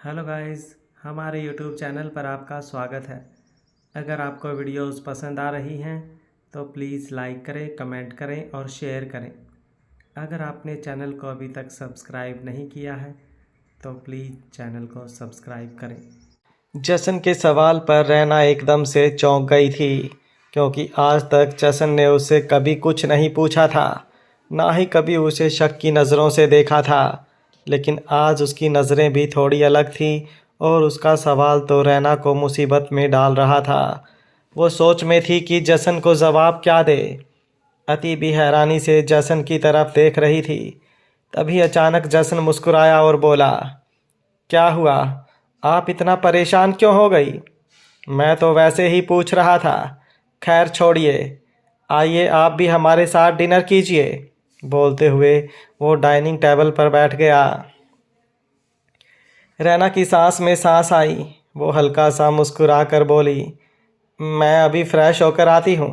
Hello guys, हमारे YouTube channel पर आपका स्वागत है। अगर आपको वीडियोस पसंद आ रही हैं तो प्लीज़ लाइक करें, कमेंट करें और शेयर करें। अगर आपने चैनल को अभी तक सब्सक्राइब नहीं किया है तो प्लीज़ चैनल को सब्सक्राइब करें। जसन के सवाल पर रैना एकदम से चौंक गई थी, क्योंकि आज तक जसन ने उससे कभी कुछ नहीं पूछा था, ना ही कभी उसे शक की नज़रों से देखा था। लेकिन आज उसकी नज़रें भी थोड़ी अलग थी और उसका सवाल तो रैना को मुसीबत में डाल रहा था। वो सोच में थी कि जसन को जवाब क्या दे। अति भी हैरानी से जसन की तरफ देख रही थी। तभी अचानक जसन मुस्कुराया और बोला, क्या हुआ? आप इतना परेशान क्यों हो गई? मैं तो वैसे ही पूछ रहा था। खैर छोड़िए, आइए आप भी हमारे साथ डिनर कीजिए। बोलते हुए वो डाइनिंग टेबल पर बैठ गया। रैना की सांस में सांस आई। वो हल्का सा मुस्कुरा कर बोली, मैं अभी फ्रेश होकर आती हूँ।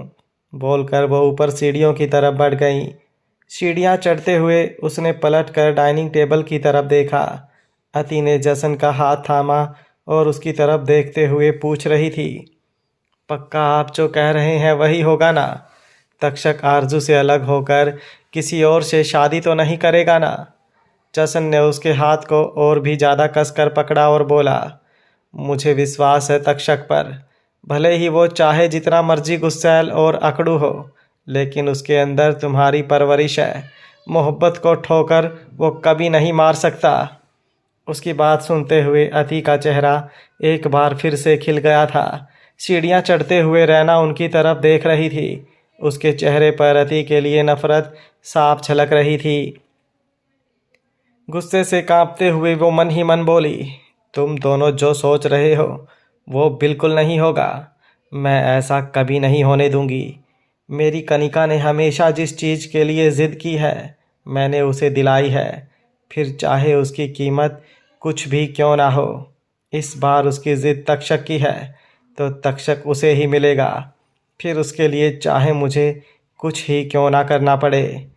बोलकर वो ऊपर सीढ़ियों की तरफ बढ़ गई। सीढ़ियाँ चढ़ते हुए उसने पलट कर डाइनिंग टेबल की तरफ देखा। अति ने जसन का हाथ थामा और उसकी तरफ देखते हुए पूछ रही थी, पक्का आप जो कह रहे हैं वही होगा ना? तक्षक आरजू से अलग होकर किसी और से शादी तो नहीं करेगा ना? जसन ने उसके हाथ को और भी ज़्यादा कसकर पकड़ा और बोला, मुझे विश्वास है तक्षक पर। भले ही वो चाहे जितना मर्जी गुस्सैल और अकड़ू हो, लेकिन उसके अंदर तुम्हारी परवरिश है। मोहब्बत को ठोकर वो कभी नहीं मार सकता। उसकी बात सुनते हुए अति का चेहरा एक बार फिर से खिल गया था। सीढ़ियाँ चढ़ते हुए रैना उनकी तरफ देख रही थी। उसके चेहरे पर अति के लिए नफरत साफ झलक रही थी। गुस्से से कांपते हुए वो मन ही मन बोली, तुम दोनों जो सोच रहे हो वो बिल्कुल नहीं होगा। मैं ऐसा कभी नहीं होने दूंगी। मेरी कनिका ने हमेशा जिस चीज़ के लिए ज़िद की है मैंने उसे दिलाई है, फिर चाहे उसकी कीमत कुछ भी क्यों ना हो। इस बार उसकी ज़िद तक्षक की है तो तक्षक उसे ही मिलेगा, फिर उसके लिए चाहे मुझे कुछ ही क्यों ना करना पड़े।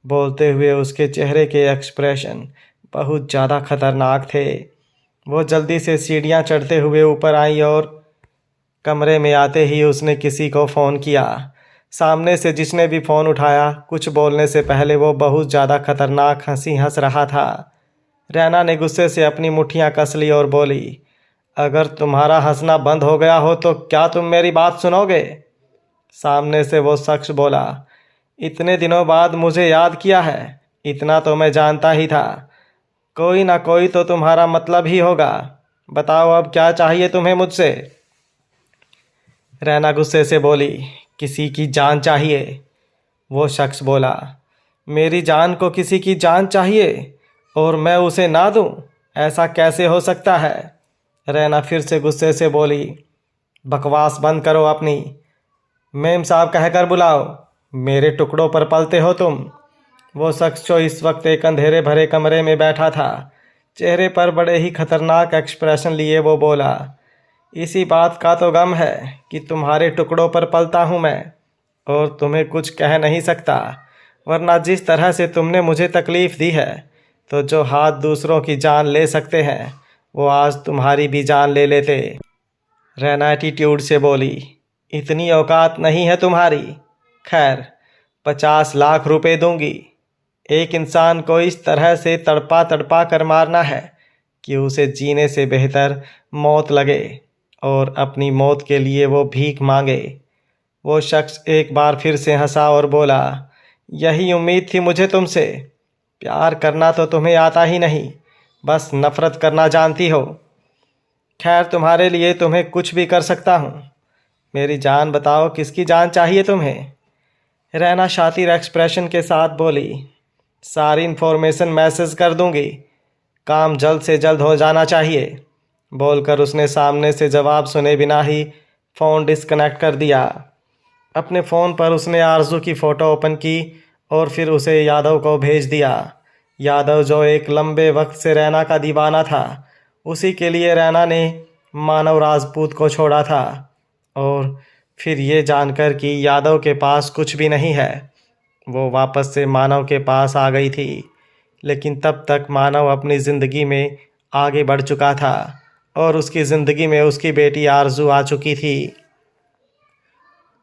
बोलते हुए उसके चेहरे के एक्सप्रेशन बहुत ज़्यादा खतरनाक थे। वो जल्दी से सीढ़ियाँ चढ़ते हुए ऊपर आई और कमरे में आते ही उसने किसी को फ़ोन किया। सामने से जिसने भी फ़ोन उठाया कुछ बोलने से पहले वो बहुत ज़्यादा खतरनाक हंसी हंस रहा था। रैना ने गुस्से से अपनी मुट्ठियाँ कस ली और बोली, अगर तुम्हारा हंसना बंद हो गया हो तो क्या तुम मेरी बात सुनोगे? सामने से वो शख्स बोला, इतने दिनों बाद मुझे याद किया है, इतना तो मैं जानता ही था। कोई ना कोई तो तुम्हारा मतलब ही होगा। बताओ अब क्या चाहिए तुम्हें मुझसे? रैना गुस्से से बोली, किसी की जान चाहिए। वो शख्स बोला, मेरी जान को किसी की जान चाहिए और मैं उसे ना दूं? ऐसा कैसे हो सकता है? रैना फिर से गुस्से से बोली, बकवास बंद करो अपनी। मेम साहब कहकर बुलाओ, मेरे टुकड़ों पर पलते हो तुम। वो शख्स जो इस वक्त एक अंधेरे भरे कमरे में बैठा था, चेहरे पर बड़े ही खतरनाक एक्सप्रेशन लिए वो बोला, इसी बात का तो गम है कि तुम्हारे टुकड़ों पर पलता हूँ मैं और तुम्हें कुछ कह नहीं सकता, वरना जिस तरह से तुमने मुझे तकलीफ़ दी है तो जो हाथ दूसरों की जान ले सकते हैं वो आज तुम्हारी भी जान ले लेते। रैना एटीट्यूड से बोली, इतनी औकात नहीं है तुम्हारी। खैर 50 लाख रुपए दूंगी। एक इंसान को इस तरह से तड़पा तड़पा कर मारना है कि उसे जीने से बेहतर मौत लगे और अपनी मौत के लिए वो भीख मांगे। वो शख्स एक बार फिर से हंसा और बोला, यही उम्मीद थी मुझे तुमसे। प्यार करना तो तुम्हें आता ही नहीं, बस नफ़रत करना जानती हो। खैर तुम्हारे लिए तुम्हें कुछ भी कर सकता हूँ। मेरी जान बताओ, किसकी जान चाहिए तुम्हें? रैना शातिर एक्सप्रेशन के साथ बोली, सारी इन्फॉर्मेशन मैसेज कर दूंगी, काम जल्द से जल्द हो जाना चाहिए। बोलकर उसने सामने से जवाब सुने बिना ही फ़ोन डिस्कनेक्ट कर दिया। अपने फ़ोन पर उसने आरजू की फ़ोटो ओपन की और फिर उसे यादव को भेज दिया। यादव जो एक लंबे वक्त से रैना का दीवाना था, उसी के लिए रैना ने मानव राजपूत को छोड़ा था। और फिर ये जानकर कि यादव के पास कुछ भी नहीं है, वो वापस से मानव के पास आ गई थी। लेकिन तब तक मानव अपनी ज़िंदगी में आगे बढ़ चुका था और उसकी ज़िंदगी में उसकी बेटी आरजू आ चुकी थी।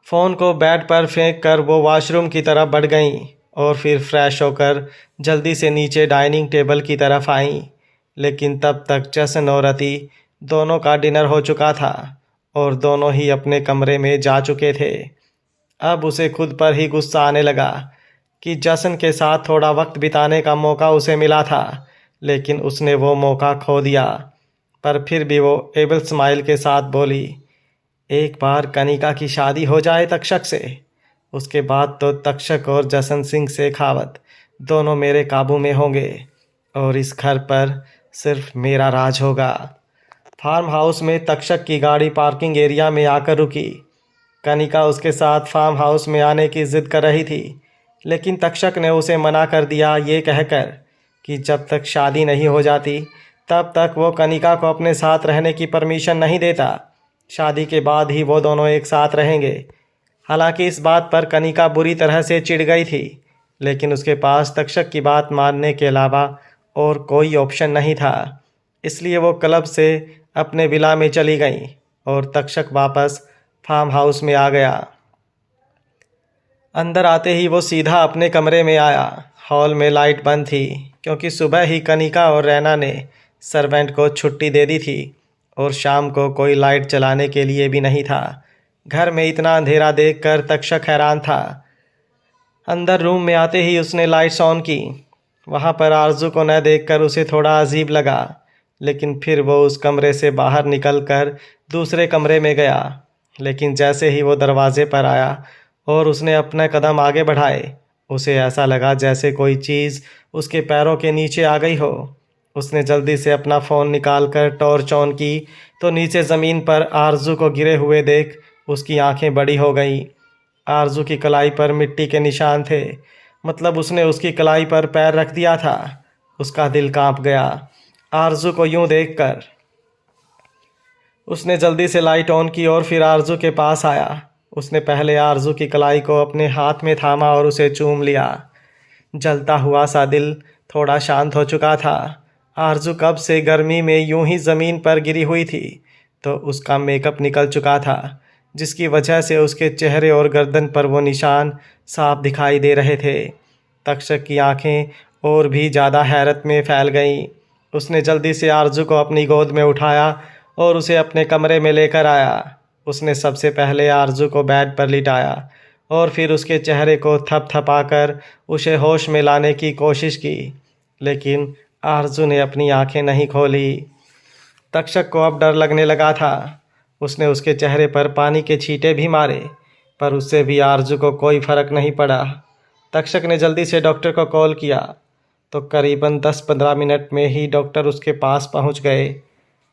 फ़ोन को बेड पर फेंक कर वो वॉशरूम की तरफ बढ़ गईं और फिर फ्रेश होकर जल्दी से नीचे डाइनिंग टेबल की तरफ आईं। लेकिन तब तक जसन और रति दोनों का डिनर हो चुका था और दोनों ही अपने कमरे में जा चुके थे। अब उसे खुद पर ही गुस्सा आने लगा कि जसन के साथ थोड़ा वक्त बिताने का मौका उसे मिला था, लेकिन उसने वो मौका खो दिया। पर फिर भी वो एबल स्माइल के साथ बोली, एक बार कनिका की शादी हो जाए तक्षक से, उसके बाद तो तक्षक और जसन सिंह शेखावत दोनों मेरे काबू में होंगे और इस घर पर सिर्फ मेरा राज होगा। फार्म हाउस में तक्षक की गाड़ी पार्किंग एरिया में आकर रुकी। कनिका उसके साथ फार्म हाउस में आने की जिद कर रही थी, लेकिन तक्षक ने उसे मना कर दिया, ये कहकर कि जब तक शादी नहीं हो जाती तब तक वो कनिका को अपने साथ रहने की परमिशन नहीं देता। शादी के बाद ही वो दोनों एक साथ रहेंगे। हालांकि इस बात पर कनिका बुरी तरह से चिढ़ गई थी, लेकिन उसके पास तक्षक की बात मानने के अलावा और कोई ऑप्शन नहीं था। इसलिए वो क्लब से अपने विला में चली गई और तक्षक वापस फार्म हाउस में आ गया। अंदर आते ही वो सीधा अपने कमरे में आया। हॉल में लाइट बंद थी क्योंकि सुबह ही कनिका और रैना ने सर्वेंट को छुट्टी दे दी थी और शाम को कोई लाइट चलाने के लिए भी नहीं था। घर में इतना अंधेरा देखकर तक्षक हैरान था। अंदर रूम में आते ही उसने लाइट्स ऑन की। वहाँ पर आरजू को न देखकर उसे थोड़ा अजीब लगा, लेकिन फिर वो उस कमरे से बाहर निकलकर दूसरे कमरे में गया। लेकिन जैसे ही वो दरवाजे पर आया और उसने अपने कदम आगे बढ़ाए, उसे ऐसा लगा जैसे कोई चीज़ उसके पैरों के नीचे आ गई हो। उसने जल्दी से अपना फ़ोन निकालकर टॉर्च ऑन की तो नीचे ज़मीन पर आरजू को गिरे हुए देख उसकी आंखें बड़ी हो गईं। आरजू की कलाई पर मिट्टी के निशान थे, मतलब उसने उसकी कलाई पर पैर रख दिया था। उसका दिल कांप गया आरजू को यूं देखकर। उसने जल्दी से लाइट ऑन की और फिर आरजू के पास आया। उसने पहले आरजू की कलाई को अपने हाथ में थामा और उसे चूम लिया। जलता हुआ सा दिल थोड़ा शांत हो चुका था। आरजू कब से गर्मी में यूं ही ज़मीन पर गिरी हुई थी, तो उसका मेकअप निकल चुका था, जिसकी वजह से उसके चेहरे और गर्दन पर वो निशान साफ दिखाई दे रहे थे। तक्षक की आंखें और भी ज़्यादा हैरत में फैल गईं। उसने जल्दी से आरजू को अपनी गोद में उठाया और उसे अपने कमरे में लेकर आया। उसने सबसे पहले आरजू को बेड पर लिटाया और फिर उसके चेहरे को थपथपाकर उसे होश में लाने की कोशिश की, लेकिन आरजू ने अपनी आंखें नहीं खोली। तक्षक को अब डर लगने लगा था। उसने उसके चेहरे पर पानी के छींटे भी मारे, पर उससे भी आरजू को कोई फर्क नहीं पड़ा। तक्षक ने जल्दी से डॉक्टर को कॉल किया तो करीबन 10-15 मिनट में ही डॉक्टर उसके पास पहुंच गए।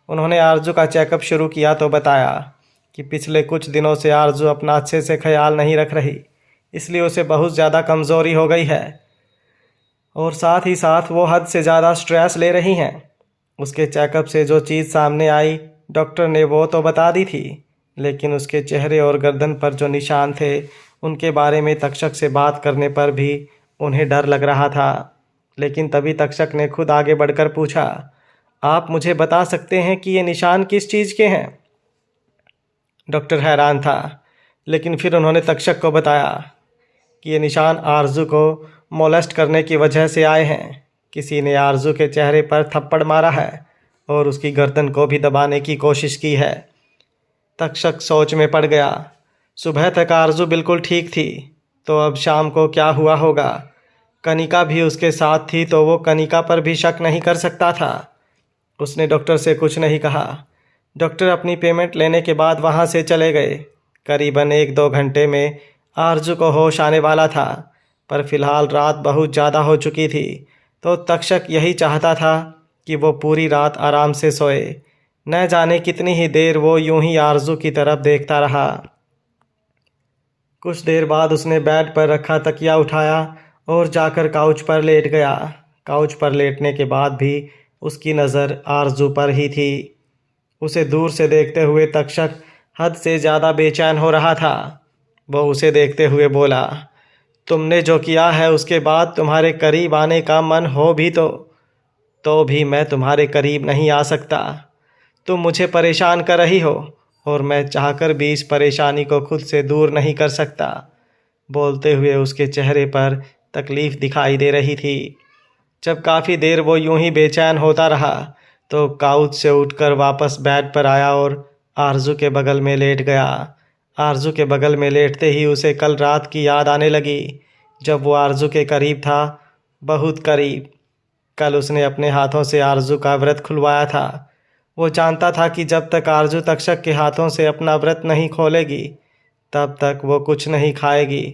उन्होंने आरजू का चेकअप शुरू किया तो बताया कि पिछले कुछ दिनों से आरजू अपना अच्छे से ख्याल नहीं रख रही, इसलिए उसे बहुत ज़्यादा कमज़ोरी हो गई है और साथ ही साथ वो हद से ज़्यादा स्ट्रेस ले रही हैं। उसके चेकअप से जो चीज़ सामने आई डॉक्टर ने वो तो बता दी थी, लेकिन उसके चेहरे और गर्दन पर जो निशान थे उनके बारे में तक्षक से बात करने पर भी उन्हें डर लग रहा था। लेकिन तभी तक्षक ने खुद आगे बढ़कर पूछा, आप मुझे बता सकते हैं कि ये निशान किस चीज़ के हैं? डॉक्टर हैरान था, लेकिन फिर उन्होंने तक्षक को बताया कि ये निशान आरजू को मोलेस्ट करने की वजह से आए हैं। किसी ने आरजू के चेहरे पर थप्पड़ मारा है और उसकी गर्दन को भी दबाने की कोशिश की है। तक्षक सोच में पड़ गया। सुबह तक आरजू बिल्कुल ठीक थी, तो अब शाम को क्या हुआ होगा? कनिका भी उसके साथ थी, तो वो कनिका पर भी शक नहीं कर सकता था। उसने डॉक्टर से कुछ नहीं कहा। डॉक्टर अपनी पेमेंट लेने के बाद वहाँ से चले गए। करीबन 1-2 घंटे में आरजू को होश आने वाला था, पर फिलहाल रात बहुत ज़्यादा हो चुकी थी, तो तक्षक यही चाहता था कि वो पूरी रात आराम से सोए। न जाने कितनी ही देर वो यूं ही आरजू की तरफ देखता रहा। कुछ देर बाद उसने बेड पर रखा तकिया उठाया और जाकर काउच पर लेट गया। काउच पर लेटने के बाद भी उसकी नज़र आरजू पर ही थी। उसे दूर से देखते हुए तक्षक हद से ज़्यादा बेचैन हो रहा था। वो उसे देखते हुए बोला, तुमने जो किया है उसके बाद तुम्हारे करीब आने का मन हो भी तो तो भी मैं तुम्हारे करीब नहीं आ सकता। तुम मुझे परेशान कर रही हो और मैं चाहकर भी इस परेशानी को खुद से दूर नहीं कर सकता। बोलते हुए उसके चेहरे पर तकलीफ़ दिखाई दे रही थी। जब काफ़ी देर वो यूं ही बेचैन होता रहा तो काउच से उठकर वापस बेड पर आया और आरजू के बगल में लेट गया। आरजू के बगल में लेटते ही उसे कल रात की याद आने लगी, जब वो आरजू के करीब था, बहुत करीब। कल उसने अपने हाथों से आरजू का व्रत खुलवाया था। वो जानता था कि जब तक आरजू तक्षक के हाथों से अपना व्रत नहीं खोलेगी तब तक वो कुछ नहीं खाएगी,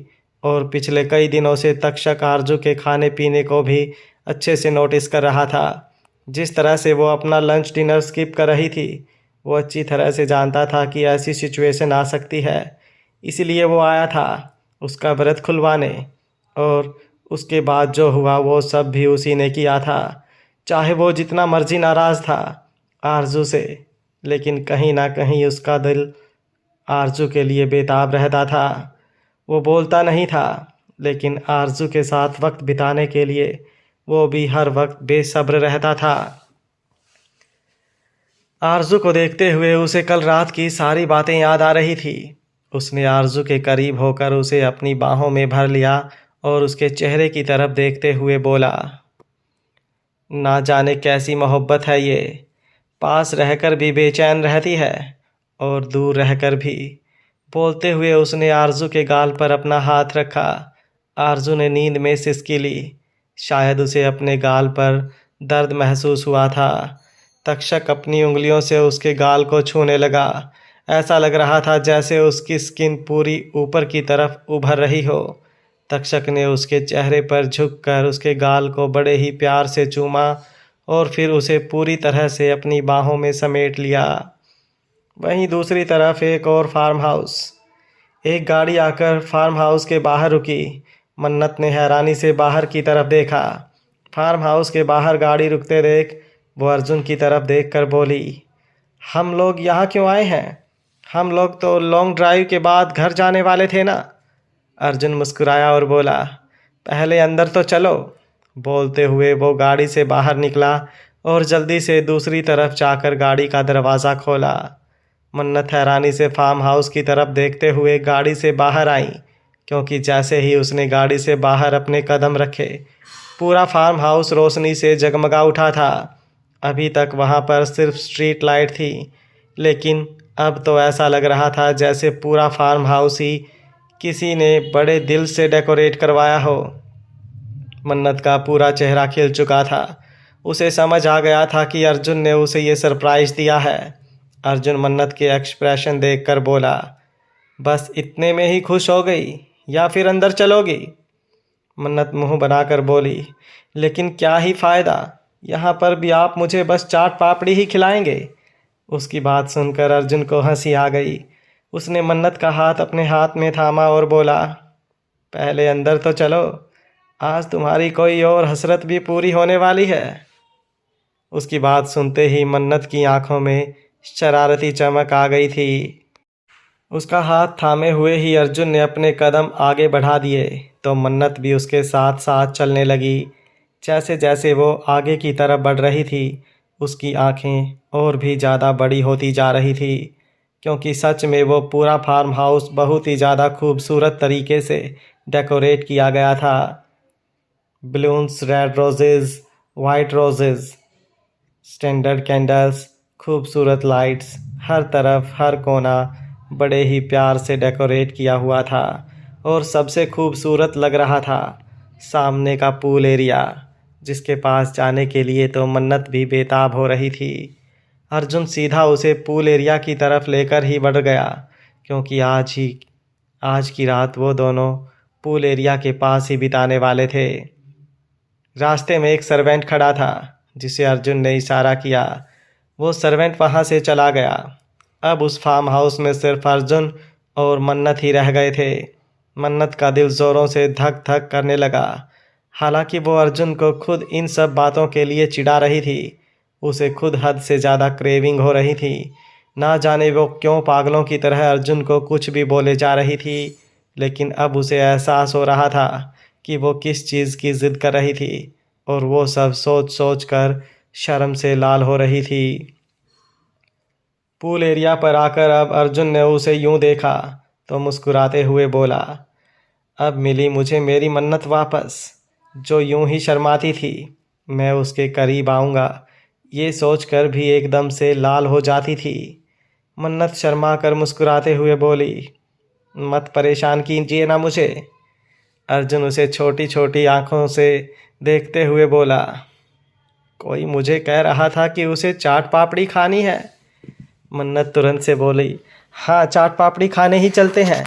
और पिछले कई दिनों से तक्षक आरजू के खाने पीने को भी अच्छे से नोटिस कर रहा था। जिस तरह से वो अपना लंच डिनर स्किप कर रही थी, वो अच्छी तरह से जानता था कि ऐसी सिचुएशन आ सकती है। इसलिए वो आया था उसका व्रत खुलवाने, और उसके बाद जो हुआ वो सब भी उसी ने किया था। चाहे वो जितना मर्जी नाराज़ था आरजू से, लेकिन कहीं ना कहीं उसका दिल आरजू के लिए बेताब रहता था। वो बोलता नहीं था, लेकिन आरजू के साथ वक्त बिताने के लिए वो भी हर वक्त बेसब्र रहता था। आरजू को देखते हुए उसे कल रात की सारी बातें याद आ रही थी। उसने आरजू के करीब होकर उसे अपनी बाहों में भर लिया और उसके चेहरे की तरफ देखते हुए बोला, ना जाने कैसी मोहब्बत है ये, पास रहकर भी बेचैन रहती है और दूर रहकर भी। बोलते हुए उसने आरजू के गाल पर अपना हाथ रखा। आरजू ने नींद में सिसकी ली। शायद उसे अपने गाल पर दर्द महसूस हुआ था। तक्षक अपनी उंगलियों से उसके गाल को छूने लगा। ऐसा लग रहा था जैसे उसकी स्किन पूरी ऊपर की तरफ उभर रही हो। तक्षक ने उसके चेहरे पर झुककर उसके गाल को बड़े ही प्यार से चूमा और फिर उसे पूरी तरह से अपनी बाहों में समेट लिया। वहीं दूसरी तरफ एक और फार्म हाउस। एक गाड़ी आकर फार्म हाउस के बाहर रुकी। मन्नत ने हैरानी से बाहर की तरफ देखा। फार्म हाउस के बाहर गाड़ी रुकते देख वो अर्जुन की तरफ देखकर बोली, हम लोग यहाँ क्यों आए हैं? हम लोग तो लॉन्ग ड्राइव के बाद घर जाने वाले थे ना। अर्जुन मुस्कुराया और बोला, पहले अंदर तो चलो। बोलते हुए वो गाड़ी से बाहर निकला और जल्दी से दूसरी तरफ जाकर गाड़ी का दरवाज़ा खोला। मन्नत हैरानी से फार्म हाउस की तरफ देखते हुए गाड़ी से बाहर आई, क्योंकि जैसे ही उसने गाड़ी से बाहर अपने कदम रखे पूरा फार्म हाउस रोशनी से जगमगा उठा था। अभी तक वहाँ पर सिर्फ स्ट्रीट लाइट थी, लेकिन अब तो ऐसा लग रहा था जैसे पूरा फार्म हाउस ही किसी ने बड़े दिल से डेकोरेट करवाया हो। मन्नत का पूरा चेहरा खिल चुका था। उसे समझ आ गया था कि अर्जुन ने उसे ये सरप्राइज़ दिया है। अर्जुन मन्नत के एक्सप्रेशन देखकर बोला, बस इतने में ही खुश हो गई या फिर अंदर चलोगी? मन्नत मुंह बनाकर बोली, लेकिन क्या ही फ़ायदा, यहाँ पर भी आप मुझे बस चाट पापड़ी ही खिलाएंगे। उसकी बात सुनकर अर्जुन को हंसी आ गई। उसने मन्नत का हाथ अपने हाथ में थामा और बोला, पहले अंदर तो चलो, आज तुम्हारी कोई और हसरत भी पूरी होने वाली है। उसकी बात सुनते ही मन्नत की आंखों में शरारती चमक आ गई थी। उसका हाथ थामे हुए ही अर्जुन ने अपने कदम आगे बढ़ा दिए तो मन्नत भी उसके साथ साथ चलने लगी। जैसे जैसे वो आगे की तरफ बढ़ रही थी उसकी आंखें और भी ज़्यादा बड़ी होती जा रही थी, क्योंकि सच में वो पूरा फार्म हाउस बहुत ही ज़्यादा खूबसूरत तरीके से डेकोरेट किया गया था। Balloons, red roses, white roses, standard candles, खूबसूरत लाइट्स, हर तरफ हर कोना बड़े ही प्यार से डेकोरेट किया हुआ था। और सबसे खूबसूरत लग रहा था सामने का पूल एरिया, जिसके पास जाने के लिए तो मन्नत भी बेताब हो रही थी। अर्जुन सीधा उसे पूल एरिया की तरफ लेकर ही बढ़ गया, क्योंकि आज की रात वो दोनों पूल एरिया के पास ही बिताने वाले थे। रास्ते में एक सर्वेंट खड़ा था जिसे अर्जुन ने इशारा किया। वो सर्वेंट वहाँ से चला गया। अब उस फार्म हाउस में सिर्फ अर्जुन और मन्नत ही रह गए थे। मन्नत का दिल ज़ोरों से धक धक करने लगा। हालांकि वो अर्जुन को खुद इन सब बातों के लिए चिढ़ा रही थी। उसे खुद हद से ज़्यादा क्रेविंग हो रही थी। ना जाने वो क्यों पागलों की तरह अर्जुन को कुछ भी बोले जा रही थी, लेकिन अब उसे एहसास हो रहा था कि वो किस चीज़ की ज़िद कर रही थी, और वो सब सोच सोच कर शर्म से लाल हो रही थी। पूल एरिया पर आकर अब अर्जुन ने उसे यूं देखा तो मुस्कुराते हुए बोला, अब मिली मुझे मेरी मन्नत वापस, जो यूं ही शर्माती थी। मैं उसके करीब आऊँगा ये सोचकर भी एकदम से लाल हो जाती थी। मन्नत शर्मा कर मुस्कुराते हुए बोली, मत परेशान कीजिए ना मुझे। अर्जुन उसे छोटी छोटी आंखों से देखते हुए बोला, कोई मुझे कह रहा था कि उसे चाट पापड़ी खानी है। मन्नत तुरंत से बोली, हाँ चाट पापड़ी खाने ही चलते हैं,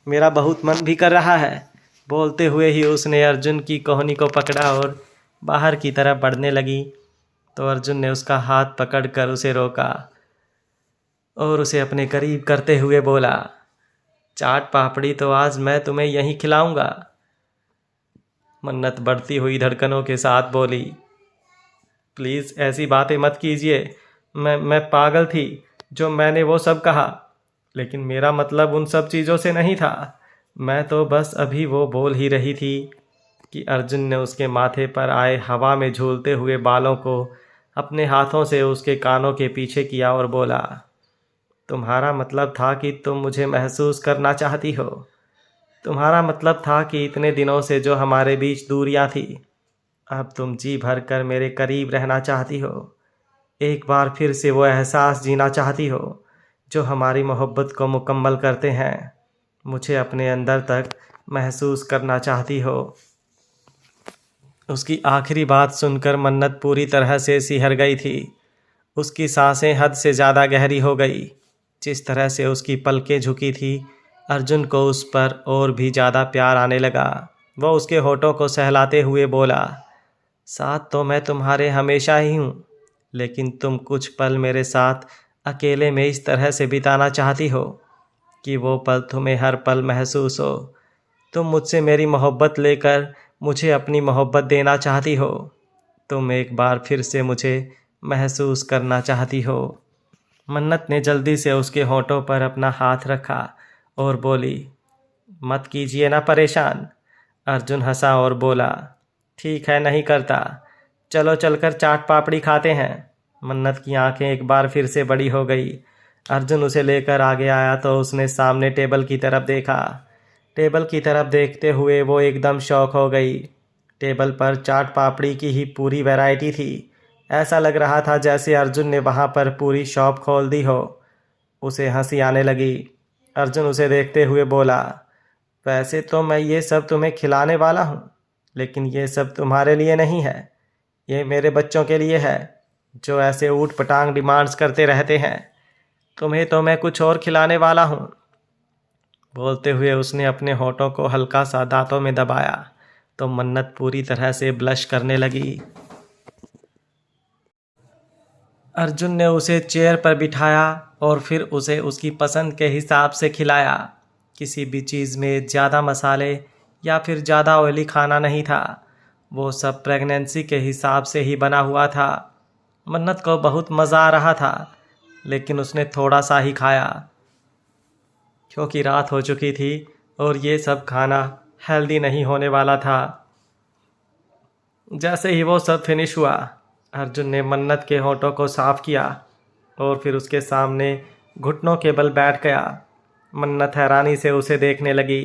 मेरा बहुत मन भी कर रहा है। बोलते हुए ही उसने अर्जुन की कोहनी को पकड़ा और बाहर की तरफ बढ़ने लगी तो अर्जुन ने उसका हाथ पकड़कर उसे रोका और उसे अपने करीब करते हुए बोला, चाट पापड़ी तो आज मैं तुम्हें यहीं खिलाऊंगा। मन्नत बढ़ती हुई धड़कनों के साथ बोली, प्लीज़ ऐसी बातें मत कीजिए। मैं पागल थी जो मैंने वो सब कहा, लेकिन मेरा मतलब उन सब चीज़ों से नहीं था। मैं तो बस अभी वो बोल ही रही थी कि अर्जुन ने उसके माथे पर आए हवा में झूलते हुए बालों को अपने हाथों से उसके कानों के पीछे किया और बोला, तुम्हारा मतलब था कि तुम मुझे महसूस करना चाहती हो। तुम्हारा मतलब था कि इतने दिनों से जो हमारे बीच दूरियां थी, अब तुम जी भर कर मेरे करीब रहना चाहती हो। एक बार फिर से वो एहसास जीना चाहती हो जो हमारी मोहब्बत को मुकम्मल करते हैं। मुझे अपने अंदर तक महसूस करना चाहती हो। उसकी आखिरी बात सुनकर मन्नत पूरी तरह से सिहर गई थी। उसकी सांसें हद से ज़्यादा गहरी हो गई। जिस तरह से उसकी पलकें झुकी थी, अर्जुन को उस पर और भी ज़्यादा प्यार आने लगा। वह उसके होठों को सहलाते हुए बोला, साथ तो मैं तुम्हारे हमेशा ही हूँ, लेकिन तुम कुछ पल मेरे साथ अकेले में इस तरह से बिताना चाहती हो कि वो पल तुम्हें हर पल महसूस हो। तुम मुझसे मेरी मोहब्बत लेकर मुझे अपनी मोहब्बत देना चाहती हो। तुम एक बार फिर से मुझे महसूस करना चाहती हो। मन्नत ने जल्दी से उसके होठों पर अपना हाथ रखा और बोली, मत कीजिए ना परेशान। अर्जुन हंसा और बोला, ठीक है नहीं करता, चलो चलकर चाट पापड़ी खाते हैं। मन्नत की आंखें एक बार फिर से बड़ी हो गई। अर्जुन उसे लेकर आगे आया तो उसने सामने टेबल की तरफ देखा। टेबल की तरफ देखते हुए वो एकदम शॉक हो गई। टेबल पर चाट पापड़ी की ही पूरी वैरायटी थी। ऐसा लग रहा था जैसे अर्जुन ने वहाँ पर पूरी शॉप खोल दी हो। उसे हंसी आने लगी। अर्जुन उसे देखते हुए बोला, वैसे तो मैं ये सब तुम्हें खिलाने वाला हूँ, लेकिन ये सब तुम्हारे लिए नहीं है। ये मेरे बच्चों के लिए है जो ऐसे ऊट पटांग डिमांड्स करते रहते हैं। तुम्हें तो मैं कुछ और खिलाने वाला हूँ। बोलते हुए उसने अपने होठों को हल्का सा दांतों में दबाया तो मन्नत पूरी तरह से ब्लश करने लगी। अर्जुन ने उसे चेयर पर बिठाया और फिर उसे उसकी पसंद के हिसाब से खिलाया। किसी भी चीज़ में ज़्यादा मसाले या फिर ज़्यादा ऑयली खाना नहीं था। वो सब प्रेगनेंसी के हिसाब से ही बना हुआ था। मन्नत को बहुत मज़ा आ रहा था, लेकिन उसने थोड़ा सा ही खाया क्योंकि रात हो चुकी थी और ये सब खाना हेल्दी नहीं होने वाला था। जैसे ही वो सब फिनिश हुआ, अर्जुन ने मन्नत के होठों को साफ़ किया और फिर उसके सामने घुटनों के बल बैठ गया। मन्नत हैरानी से उसे देखने लगी।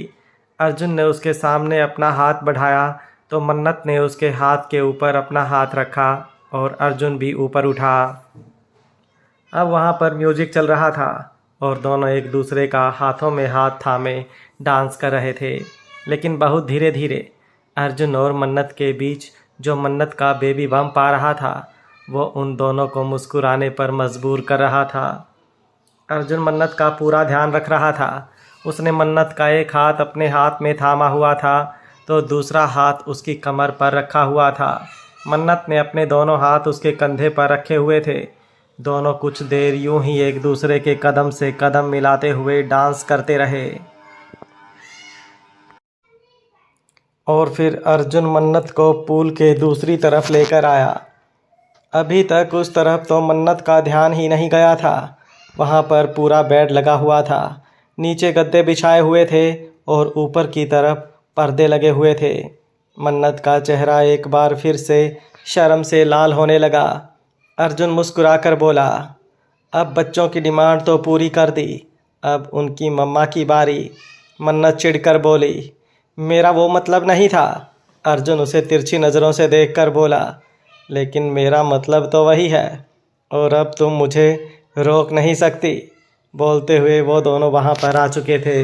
अर्जुन ने उसके सामने अपना हाथ बढ़ाया तो मन्नत ने उसके हाथ के ऊपर अपना हाथ रखा और अर्जुन भी ऊपर उठा। अब वहाँ पर म्यूजिक चल रहा था और दोनों एक दूसरे का हाथों में हाथ थामे डांस कर रहे थे, लेकिन बहुत धीरे धीरे। अर्जुन और मन्नत के बीच जो मन्नत का बेबी बम्प आ रहा था, वो उन दोनों को मुस्कुराने पर मजबूर कर रहा था। अर्जुन मन्नत का पूरा ध्यान रख रहा था। उसने मन्नत का एक हाथ अपने हाथ में थामा हुआ था तो दूसरा हाथ उसकी कमर पर रखा हुआ था। मन्नत ने अपने दोनों हाथ उसके कंधे पर रखे हुए थे। दोनों कुछ देर यूं ही एक दूसरे के कदम से कदम मिलाते हुए डांस करते रहे। और फिर अर्जुन मन्नत को पूल के दूसरी तरफ लेकर आया। अभी तक उस तरफ तो मन्नत का ध्यान ही नहीं गया था। वहाँ पर पूरा बेड लगा हुआ था, नीचे गद्दे बिछाए हुए थे और ऊपर की तरफ पर्दे लगे हुए थे। मन्नत का चेहरा एक बार फिर से शर्म से लाल होने लगा। अर्जुन मुस्कुराकर बोला, अब बच्चों की डिमांड तो पूरी कर दी, अब उनकी मम्मा की बारी। मन्नत चिढ़कर बोली, मेरा वो मतलब नहीं था। अर्जुन उसे तिरछी नज़रों से देखकर बोला, लेकिन मेरा मतलब तो वही है, और अब तुम मुझे रोक नहीं सकती। बोलते हुए वो दोनों वहाँ पर आ चुके थे।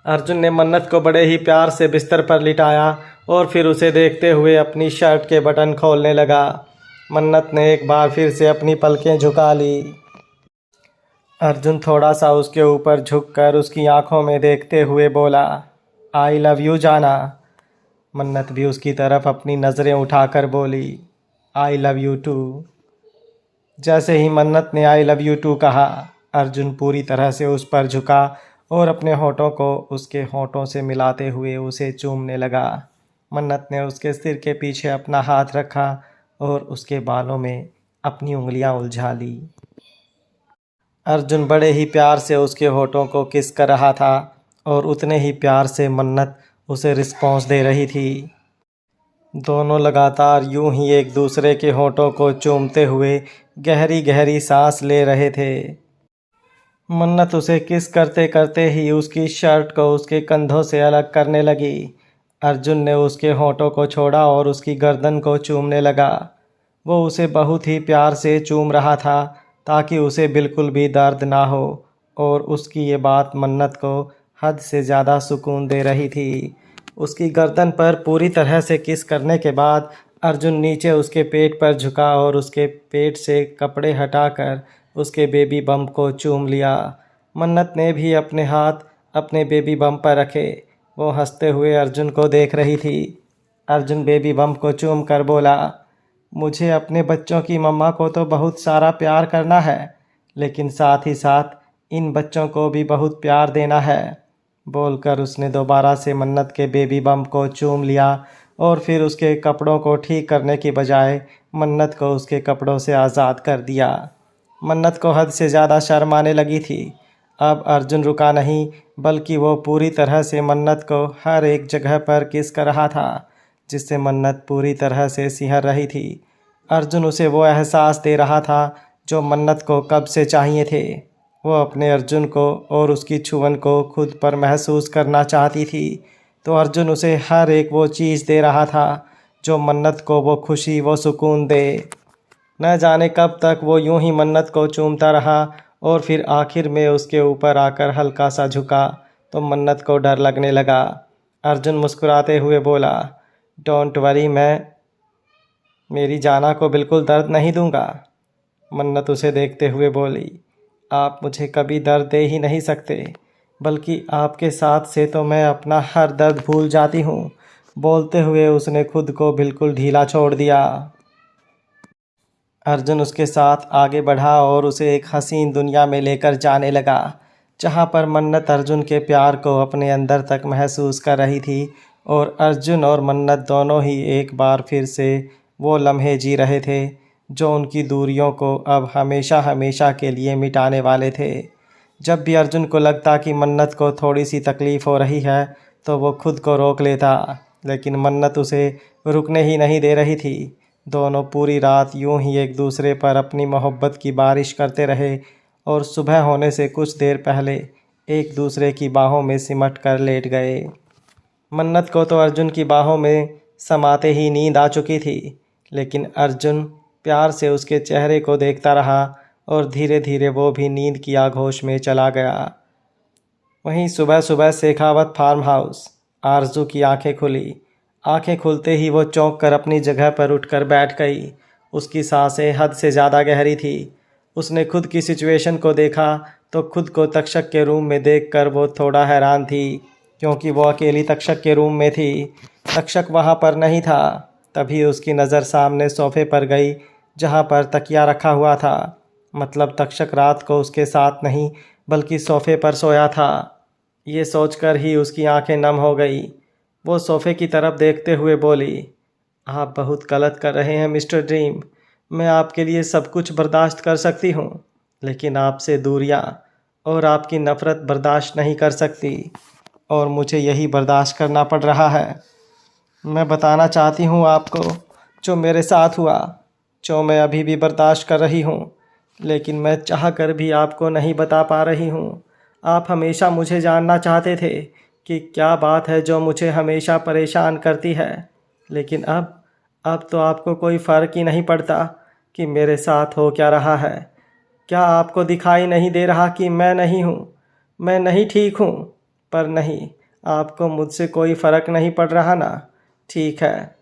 अर्जुन ने मन्नत को बड़े ही प्यार से बिस्तर पर लिटाया और फिर उसे देखते हुए अपनी शर्ट के बटन खोलने लगा। मन्नत ने एक बार फिर से अपनी पलकें झुका ली। अर्जुन थोड़ा सा उसके ऊपर झुककर उसकी आंखों में देखते हुए बोला, आई लव यू जाना। मन्नत भी उसकी तरफ अपनी नज़रें उठाकर बोली, आई लव यू टू। जैसे ही मन्नत ने आई लव यू टू कहा, अर्जुन पूरी तरह से उस पर झुका और अपने होठों को उसके होठों से मिलाते हुए उसे चूमने लगा। मन्नत ने उसके सिर के पीछे अपना हाथ रखा और उसके बालों में अपनी उंगलियां उलझा ली। अर्जुन बड़े ही प्यार से उसके होठों को किस कर रहा था और उतने ही प्यार से मन्नत उसे रिस्पॉन्स दे रही थी। दोनों लगातार यूं ही एक दूसरे के होठों को चूमते हुए गहरी गहरी सांस ले रहे थे। मन्नत उसे किस करते करते ही उसकी शर्ट को उसके कंधों से अलग करने लगी। अर्जुन ने उसके होठों को छोड़ा और उसकी गर्दन को चूमने लगा। वो उसे बहुत ही प्यार से चूम रहा था ताकि उसे बिल्कुल भी दर्द ना हो, और उसकी ये बात मन्नत को हद से ज़्यादा सुकून दे रही थी। उसकी गर्दन पर पूरी तरह से किस करने के बाद अर्जुन नीचे उसके पेट पर झुका और उसके पेट से कपड़े हटाकर उसके बेबी बम्प को चूम लिया। मन्नत ने भी अपने हाथ अपने बेबी बम्प पर रखे। वो हंसते हुए अर्जुन को देख रही थी। अर्जुन बेबी बम्प को चूम कर बोला, मुझे अपने बच्चों की मम्मा को तो बहुत सारा प्यार करना है, लेकिन साथ ही साथ इन बच्चों को भी बहुत प्यार देना है। बोलकर उसने दोबारा से मन्नत के बेबी बम्प को चूम लिया और फिर उसके कपड़ों को ठीक करने की बजाय मन्नत को उसके कपड़ों से आज़ाद कर दिया। मन्नत को हद से ज़्यादा शर्म आने लगी थी। अब अर्जुन रुका नहीं, बल्कि वो पूरी तरह से मन्नत को हर एक जगह पर किस कर रहा था, जिससे मन्नत पूरी तरह से सिहर रही थी। अर्जुन उसे वो एहसास दे रहा था जो मन्नत को कब से चाहिए थे। वो अपने अर्जुन को और उसकी छुअन को खुद पर महसूस करना चाहती थी, तो अर्जुन उसे हर एक वो चीज़ दे रहा था जो मन्नत को वो खुशी वो सुकून दे। न जाने कब तक वो यूं ही मन्नत को चूमता रहा और फिर आखिर में उसके ऊपर आकर हल्का सा झुका तो मन्नत को डर लगने लगा। अर्जुन मुस्कुराते हुए बोला, डोंट वरी, मैं मेरी जाना को बिल्कुल दर्द नहीं दूंगा। मन्नत उसे देखते हुए बोली, आप मुझे कभी दर्द दे ही नहीं सकते, बल्कि आपके साथ से तो मैं अपना हर दर्द भूल जाती हूँ। बोलते हुए उसने खुद को बिल्कुल ढीला छोड़ दिया। अर्जुन उसके साथ आगे बढ़ा और उसे एक हसीन दुनिया में लेकर जाने लगा, जहाँ पर मन्नत अर्जुन के प्यार को अपने अंदर तक महसूस कर रही थी, और अर्जुन और मन्नत दोनों ही एक बार फिर से वो लम्हे जी रहे थे जो उनकी दूरियों को अब हमेशा हमेशा के लिए मिटाने वाले थे। जब भी अर्जुन को लगता कि मन्नत को थोड़ी सी तकलीफ़ हो रही है तो वो खुद को रोक लेता, लेकिन मन्नत उसे रुकने ही नहीं दे रही थी। दोनों पूरी रात यूं ही एक दूसरे पर अपनी मोहब्बत की बारिश करते रहे और सुबह होने से कुछ देर पहले एक दूसरे की बाहों में सिमट कर लेट गए। मन्नत को तो अर्जुन की बाहों में समाते ही नींद आ चुकी थी, लेकिन अर्जुन प्यार से उसके चेहरे को देखता रहा और धीरे धीरे वो भी नींद की आगोश में चला गया। वहीं सुबह सुबह शेखावत फार्म हाउस। आरजू की आंखें खुली। आंखें खुलते ही वो चौंक कर अपनी जगह पर उठकर बैठ गई। उसकी सांसें हद से ज़्यादा गहरी थी। उसने खुद की सिचुएशन को देखा तो खुद को तक्षक के रूम में देखकर वो थोड़ा हैरान थी, क्योंकि वो अकेली तक्षक के रूम में थी। तक्षक वहाँ पर नहीं था। तभी उसकी नज़र सामने सोफ़े पर गई जहाँ पर तकिया रखा हुआ था। मतलब तक्षक रात को उसके साथ नहीं बल्कि सोफ़े पर सोया था। ये सोचकर ही उसकी आंखें नम हो गई। वो सोफ़े की तरफ देखते हुए बोली, आप बहुत गलत कर रहे हैं मिस्टर ड्रीम। मैं आपके लिए सब कुछ बर्दाश्त कर सकती हूँ, लेकिन आपसे दूरियाँ और आपकी नफ़रत बर्दाश्त नहीं कर सकती, और मुझे यही बर्दाश्त करना पड़ रहा है। मैं बताना चाहती हूँ आपको जो मेरे साथ हुआ। जो मैं अभी भी बर्दाश्त कर रही हूँ, लेकिन मैं चाह कर भी आपको नहीं बता पा रही हूँ। आप हमेशा मुझे जानना चाहते थे कि क्या बात है जो मुझे हमेशा परेशान करती है, लेकिन अब तो आपको कोई फ़र्क ही नहीं पड़ता कि मेरे साथ हो क्या रहा है। क्या आपको दिखाई नहीं दे रहा कि मैं नहीं हूँ, मैं नहीं ठीक हूँ? पर नहीं, आपको मुझसे कोई फ़र्क नहीं पड़ रहा ना? ठीक है,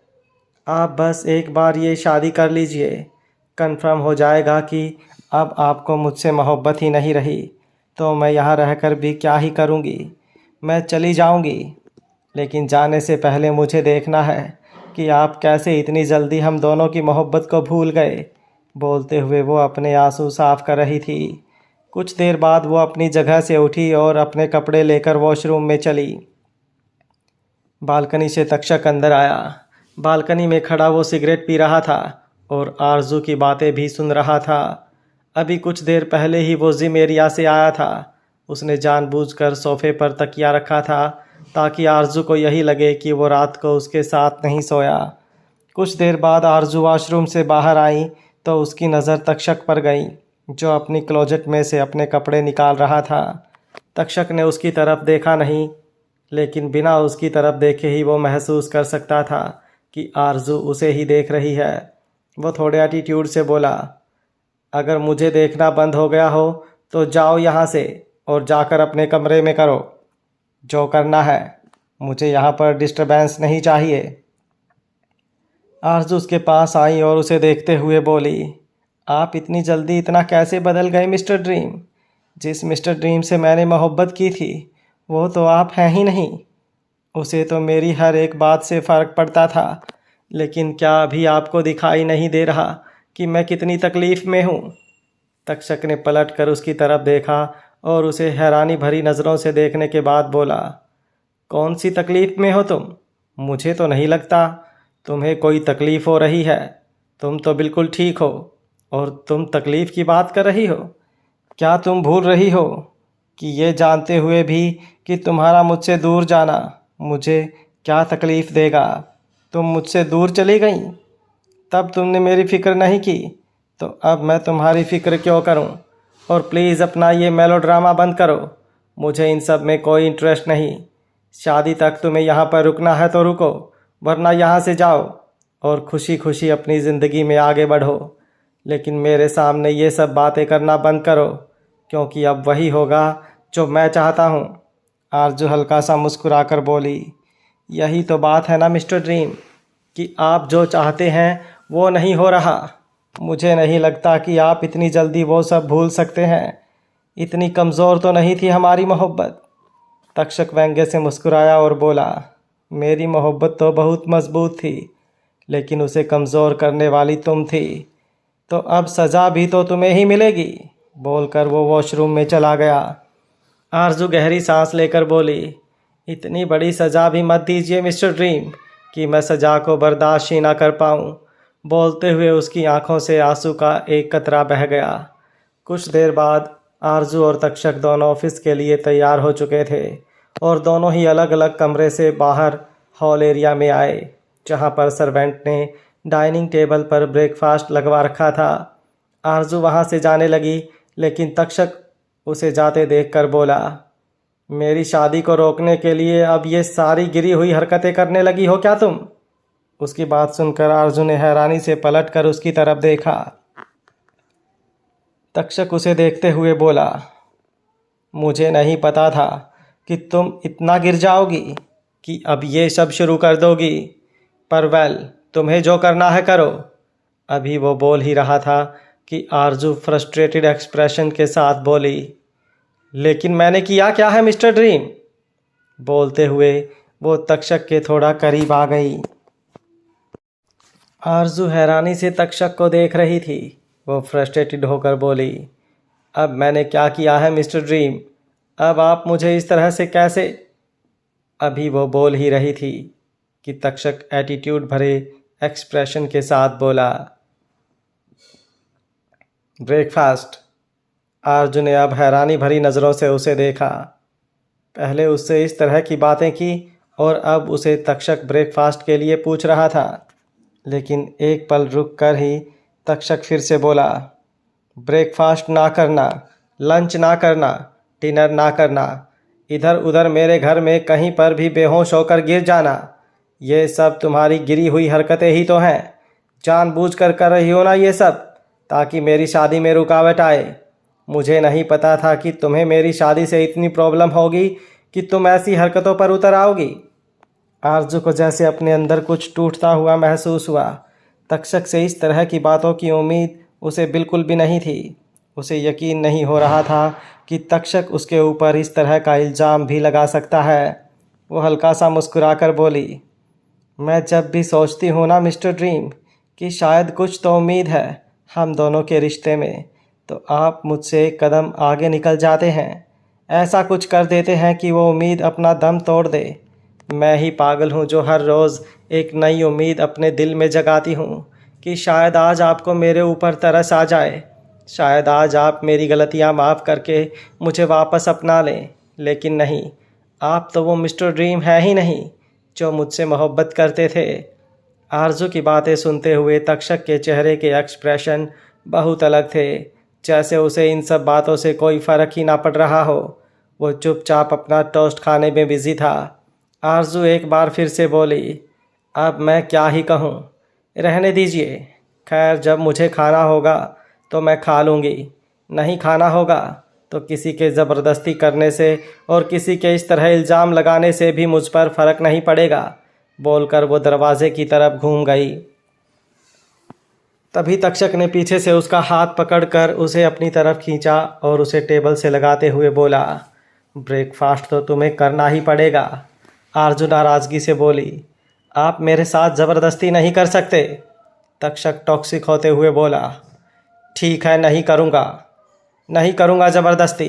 आप बस एक बार ये शादी कर लीजिए। कन्फर्म हो जाएगा कि अब आपको मुझसे मोहब्बत ही नहीं रही, तो मैं यहाँ रहकर भी क्या ही करूँगी। मैं चली जाऊँगी, लेकिन जाने से पहले मुझे देखना है कि आप कैसे इतनी जल्दी हम दोनों की मोहब्बत को भूल गए। बोलते हुए वो अपने आंसू साफ कर रही थी। कुछ देर बाद वो अपनी जगह से उठी और अपने कपड़े लेकर वॉशरूम में चली। बालकनी से तक्षक अंदर आया। बालकनी में खड़ा वो सिगरेट पी रहा था और आरजू की बातें भी सुन रहा था। अभी कुछ देर पहले ही वो जिम एरिया से आया था। उसने जानबूझकर सोफे पर तकिया रखा था ताकि आरजू को यही लगे कि वो रात को उसके साथ नहीं सोया। कुछ देर बाद आरजू वॉशरूम से बाहर आई तो उसकी नज़र तक्षक पर गई, जो अपनी क्लोजेट में से अपने कपड़े निकाल रहा था। तक्षक ने उसकी तरफ देखा नहीं, लेकिन बिना उसकी तरफ देखे ही वो महसूस कर सकता था कि आरजू उसे ही देख रही है। वो थोड़े एटीट्यूड से बोला, अगर मुझे देखना बंद हो गया हो तो जाओ यहाँ से और जाकर अपने कमरे में करो जो करना है। मुझे यहाँ पर डिस्टरबेंस नहीं चाहिए। आरजू उसके पास आई और उसे देखते हुए बोली, आप इतनी जल्दी इतना कैसे बदल गए मिस्टर ड्रीम? जिस मिस्टर ड्रीम से मैंने मोहब्बत की थी वो तो आप हैं ही नहीं। उसे तो मेरी हर एक बात से फ़र्क पड़ता था, लेकिन क्या अभी आपको दिखाई नहीं दे रहा कि मैं कितनी तकलीफ़ में हूँ? तक्षक ने पलट कर उसकी तरफ देखा और उसे हैरानी भरी नज़रों से देखने के बाद बोला, कौन सी तकलीफ़ में हो तुम? मुझे तो नहीं लगता तुम्हें कोई तकलीफ़ हो रही है। तुम तो बिल्कुल ठीक हो और तुम तकलीफ़ की बात कर रही हो। क्या तुम भूल रही हो कि ये जानते हुए भी कि तुम्हारा मुझसे दूर जाना मुझे क्या तकलीफ़ देगा? तुम मुझसे दूर चली गई, तब तुमने मेरी फ़िक्र नहीं की, तो अब मैं तुम्हारी फ़िक्र क्यों करूं? और प्लीज़ अपना ये मेलोड्रामा बंद करो। मुझे इन सब में कोई इंटरेस्ट नहीं। शादी तक तुम्हें यहाँ पर रुकना है तो रुको, वरना यहाँ से जाओ और खुशी खुशी अपनी ज़िंदगी में आगे बढ़ो। लेकिन मेरे सामने ये सब बातें करना बंद करो, क्योंकि अब वही होगा जो मैं चाहता हूँ। आरजू हल्का सा मुस्कुराकर बोली, यही तो बात है ना मिस्टर ड्रीम, कि आप जो चाहते हैं वो नहीं हो रहा। मुझे नहीं लगता कि आप इतनी जल्दी वो सब भूल सकते हैं। इतनी कमज़ोर तो नहीं थी हमारी मोहब्बत। तक्षक व्यंग्य से मुस्कुराया और बोला, मेरी मोहब्बत तो बहुत मजबूत थी, लेकिन उसे कमज़ोर करने वाली तुम थी। तो अब सज़ा भी तो तुम्हें ही मिलेगी। बोलकर वो वॉशरूम में चला गया। आरजू गहरी सांस लेकर बोली, इतनी बड़ी सज़ा भी मत दीजिए मिस्टर ड्रीम कि मैं सज़ा को बर्दाश्त ही ना कर पाऊँ। बोलते हुए उसकी आंखों से आंसू का एक कतरा बह गया। कुछ देर बाद आरजू और तक्षक दोनों ऑफिस के लिए तैयार हो चुके थे और दोनों ही अलग अलग कमरे से बाहर हॉल एरिया में आए, जहां पर सर्वेंट ने डाइनिंग टेबल पर ब्रेकफास्ट लगवा रखा था। आरजू वहां से जाने लगी, लेकिन तक्षक उसे जाते देखकर बोला, मेरी शादी को रोकने के लिए अब ये सारी गिरी हुई हरकतें करने लगी हो क्या तुम? उसकी बात सुनकर आरजू ने हैरानी से पलटकर उसकी तरफ देखा। तक्षक उसे देखते हुए बोला, मुझे नहीं पता था कि तुम इतना गिर जाओगी कि अब ये सब शुरू कर दोगी, पर वेल, तुम्हें जो करना है करो। अभी वो बोल ही रहा था कि आरजू फ्रस्ट्रेटेड एक्सप्रेशन के साथ बोली, लेकिन मैंने किया क्या है मिस्टर ड्रीम? बोलते हुए वो तक्षक के थोड़ा करीब आ गई। आरजू हैरानी से तक्षक को देख रही थी। वो फ्रस्ट्रेटेड होकर बोली, अब मैंने क्या किया है मिस्टर ड्रीम? अब आप मुझे इस तरह से कैसे? अभी वो बोल ही रही थी कि तक्षक एटीट्यूड भरे एक्सप्रेशन के साथ बोला, ब्रेकफास्ट। आरजू ने अब हैरानी भरी नज़रों से उसे देखा। पहले उससे इस तरह की बातें की और अब उसे तक्षक ब्रेकफास्ट के लिए पूछ रहा था। लेकिन एक पल रुक कर ही तक्षक फिर से बोला, ब्रेकफास्ट ना करना, लंच ना करना, डिनर ना करना, इधर उधर मेरे घर में कहीं पर भी बेहोश होकर गिर जाना, ये सब तुम्हारी गिरी हुई हरकतें ही तो हैं। जानबूझकर कर रही हो ना ये सब, ताकि मेरी शादी में रुकावट आए। मुझे नहीं पता था कि तुम्हें मेरी शादी से इतनी प्रॉब्लम होगी कि तुम ऐसी हरकतों पर उतर आओगी। आरजू को जैसे अपने अंदर कुछ टूटता हुआ महसूस हुआ। तक्षक से इस तरह की बातों की उम्मीद उसे बिल्कुल भी नहीं थी। उसे यकीन नहीं हो रहा था कि तक्षक उसके ऊपर इस तरह का इल्ज़ाम भी लगा सकता है। वो हल्का सा मुस्कुराकर बोली, मैं जब भी सोचती हूँ ना मिस्टर ड्रीम कि शायद कुछ तो उम्मीद है हम दोनों के रिश्ते में, तो आप मुझसे एक कदम आगे निकल जाते हैं। ऐसा कुछ कर देते हैं कि वो उम्मीद अपना दम तोड़ दे। मैं ही पागल हूँ जो हर रोज़ एक नई उम्मीद अपने दिल में जगाती हूँ कि शायद आज आपको मेरे ऊपर तरस आ जाए, शायद आज आप मेरी गलतियाँ माफ़ करके मुझे वापस अपना लें। लेकिन नहीं, आप तो वो मिस्टर ड्रीम है ही नहीं जो मुझसे मोहब्बत करते थे। आरजू की बातें सुनते हुए तक्षक के चेहरे के एक्सप्रेशन बहुत अलग थे, जैसे उसे इन सब बातों से कोई फ़र्क ही ना पड़ रहा हो। वो चुपचाप अपना टोस्ट खाने में बिज़ी था। आरजू एक बार फिर से बोली, अब मैं क्या ही कहूँ, रहने दीजिए। खैर, जब मुझे खाना होगा तो मैं खा लूँगी, नहीं खाना होगा तो किसी के ज़बरदस्ती करने से और किसी के इस तरह इल्ज़ाम लगाने से भी मुझ पर फ़र्क नहीं पड़ेगा, बोलकर वो दरवाजे की तरफ घूम गई। तभी तक्षक ने पीछे से उसका हाथ पकड़कर उसे अपनी तरफ खींचा और उसे टेबल से लगाते हुए बोला, ब्रेकफास्ट तो तुम्हें करना ही पड़ेगा। आरजू नाराज़गी से बोली, आप मेरे साथ ज़बरदस्ती नहीं कर सकते। तक्षक टॉक्सिक होते हुए बोला, ठीक है, नहीं करूँगा ज़बरदस्ती।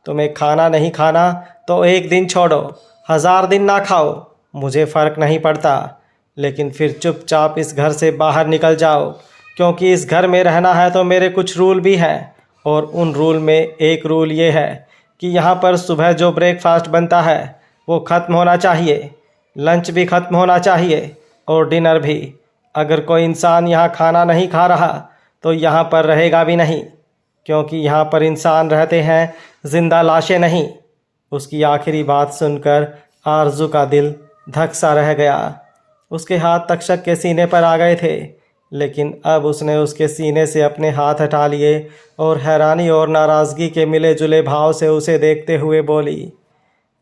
तुम्हें खाना नहीं खाना तो एक दिन छोड़ो, 1000 दिन ना खाओ, मुझे फ़र्क नहीं पड़ता, लेकिन फिर चुपचाप इस घर से बाहर निकल जाओ, क्योंकि इस घर में रहना है तो मेरे कुछ रूल भी हैं। और उन रूल में एक रूल ये है कि यहाँ पर सुबह जो ब्रेकफास्ट बनता है वो ख़त्म होना चाहिए, लंच भी ख़त्म होना चाहिए और डिनर भी। अगर कोई इंसान यहाँ खाना नहीं खा रहा तो यहाँ पर रहेगा भी नहीं, क्योंकि यहाँ पर इंसान रहते हैं, जिंदा लाशें नहीं। उसकी आखिरी बात सुनकर आरजू का दिल धक सा रह गया। उसके हाथ तक्षक के सीने पर आ गए थे, लेकिन अब उसने उसके सीने से अपने हाथ हटा लिए और हैरानी और नाराज़गी के मिले जुले भाव से उसे देखते हुए बोली,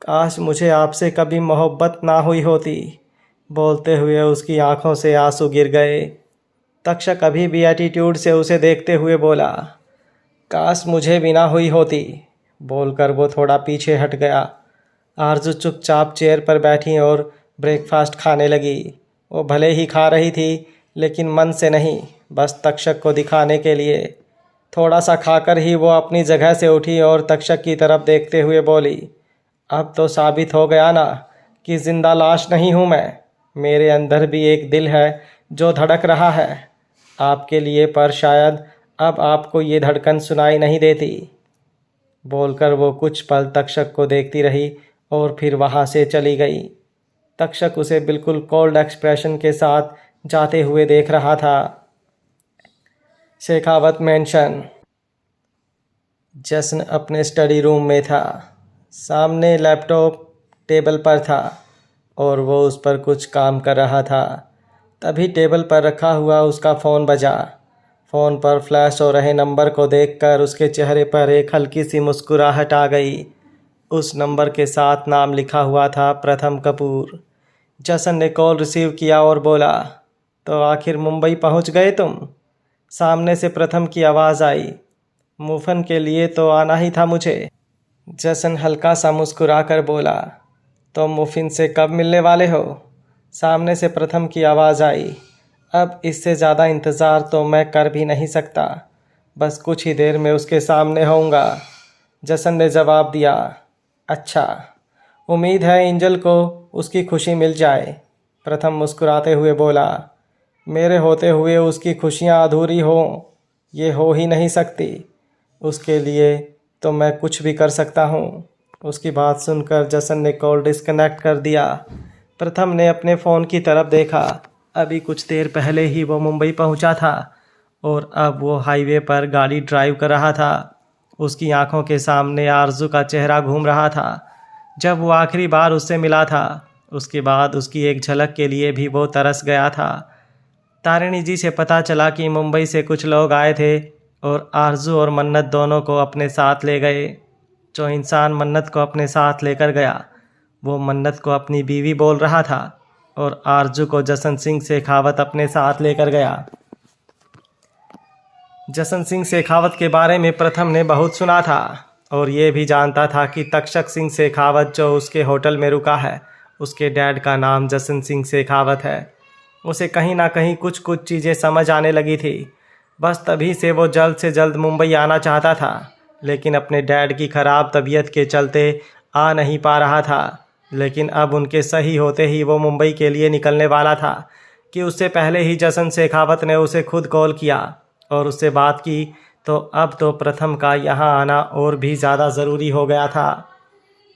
काश मुझे आपसे कभी मोहब्बत ना हुई होती। बोलते हुए उसकी आंखों से आंसू गिर गए। तक्षक अभी भी एटीट्यूड से उसे देखते हुए बोला, काश मुझे भी ना हुई होती। बोलकर वो थोड़ा पीछे हट गया। आरजू चुपचाप चेयर पर बैठी और ब्रेकफास्ट खाने लगी। वो भले ही खा रही थी, लेकिन मन से नहीं, बस तक्षक को दिखाने के लिए। थोड़ा सा खाकर ही वो अपनी जगह से उठी और तक्षक की तरफ देखते हुए बोली, अब तो साबित हो गया ना कि जिंदा लाश नहीं हूँ मैं। मेरे अंदर भी एक दिल है जो धड़क रहा है आपके लिए, पर शायद अब आपको ये धड़कन सुनाई नहीं देती। बोलकर वो कुछ पल तक्षक को देखती रही और फिर वहाँ से चली गई। तक्षक उसे बिल्कुल कोल्ड एक्सप्रेशन के साथ जाते हुए देख रहा था। शेखावत मेंशन। जश्न अपने स्टडी रूम में था। सामने लैपटॉप टेबल पर था और वो उस पर कुछ काम कर रहा था। तभी टेबल पर रखा हुआ उसका फ़ोन बजा। फ़ोन पर फ्लैश हो रहे नंबर को देखकर उसके चेहरे पर एक हल्की सी मुस्कुराहट आ गई। उस नंबर के साथ नाम लिखा हुआ था प्रथम कपूर। जसन ने कॉल रिसीव किया और बोला, तो आखिर मुंबई पहुंच गए तुम? सामने से प्रथम की आवाज़ आई। मुफन के लिए तो आना ही था मुझे। जसन हल्का सा मुस्कुरा कर बोला, तो मुफिन से कब मिलने वाले हो? सामने से प्रथम की आवाज़ आई। अब इससे ज़्यादा इंतज़ार तो मैं कर भी नहीं सकता, बस कुछ ही देर में उसके सामने होऊंगा। जसन ने जवाब दिया, अच्छा, उम्मीद है एंजल को उसकी खुशी मिल जाए। प्रथम मुस्कुराते हुए बोला, मेरे होते हुए उसकी खुशियाँ अधूरी हों, ये हो ही नहीं सकती। उसके लिए तो मैं कुछ भी कर सकता हूँ। उसकी बात सुनकर जसन ने कॉल डिस्कनेक्ट कर दिया। प्रथम ने अपने फ़ोन की तरफ देखा। अभी कुछ देर पहले ही वो मुंबई पहुँचा था और अब वो हाईवे पर गाड़ी ड्राइव कर रहा था। उसकी आंखों के सामने आरजू का चेहरा घूम रहा था जब वो आखिरी बार उससे मिला था। उसके बाद उसकी एक झलक के लिए भी वो तरस गया था। तारिणी जी से पता चला कि मुंबई से कुछ लोग आए थे और आरजू और मन्नत दोनों को अपने साथ ले गए। जो इंसान मन्नत को अपने साथ लेकर गया वो मन्नत को अपनी बीवी बोल रहा था और आरजू को जसन सिंह शेखावत अपने साथ लेकर गया। जसन सिंह शेखावत के बारे में प्रथम ने बहुत सुना था और ये भी जानता था कि तक्षक सिंह शेखावत जो उसके होटल में रुका है उसके डैड का नाम जसन सिंह शेखावत है। उसे कहीं ना कहीं कुछ चीज़ें समझ आने लगी थी। बस तभी से वो जल्द से जल्द मुंबई आना चाहता था, लेकिन अपने डैड की ख़राब तबीयत के चलते आ नहीं पा रहा था। लेकिन अब उनके सही होते ही वो मुंबई के लिए निकलने वाला था कि उससे पहले ही जसन शेखावत ने उसे खुद कॉल किया और उससे बात की। तो अब तो प्रथम का यहाँ आना और भी ज़्यादा ज़रूरी हो गया था।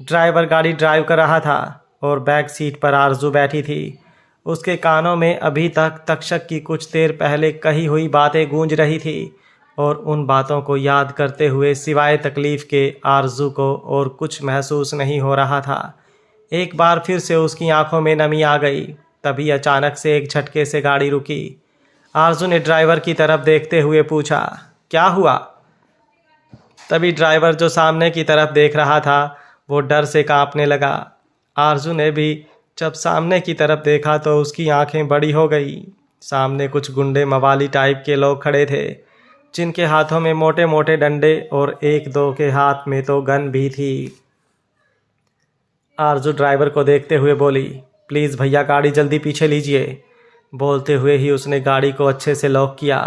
ड्राइवर गाड़ी ड्राइव कर रहा था और बैक सीट पर आरजू बैठी थी। उसके कानों में अभी तक तक्षक की कुछ देर पहले कही हुई बातें गूंज रही थी और उन बातों को याद करते हुए सिवाय तकलीफ़ के आरजू को और कुछ महसूस नहीं हो रहा था। एक बार फिर से उसकी आंखों में नमी आ गई। तभी अचानक से एक झटके से गाड़ी रुकी। आरजू ने ड्राइवर की तरफ देखते हुए पूछा, क्या हुआ? तभी ड्राइवर जो सामने की तरफ देख रहा था वो डर से कांपने लगा। आरजू ने भी जब सामने की तरफ देखा तो उसकी आंखें बड़ी हो गई। सामने कुछ गुंडे मवाली टाइप के लोग खड़े थे जिनके हाथों में मोटे मोटे डंडे और एक दो के हाथ में तो गन भी थी। आरजू ड्राइवर को देखते हुए बोली, प्लीज़ भैया गाड़ी जल्दी पीछे लीजिए। बोलते हुए ही उसने गाड़ी को अच्छे से लॉक किया।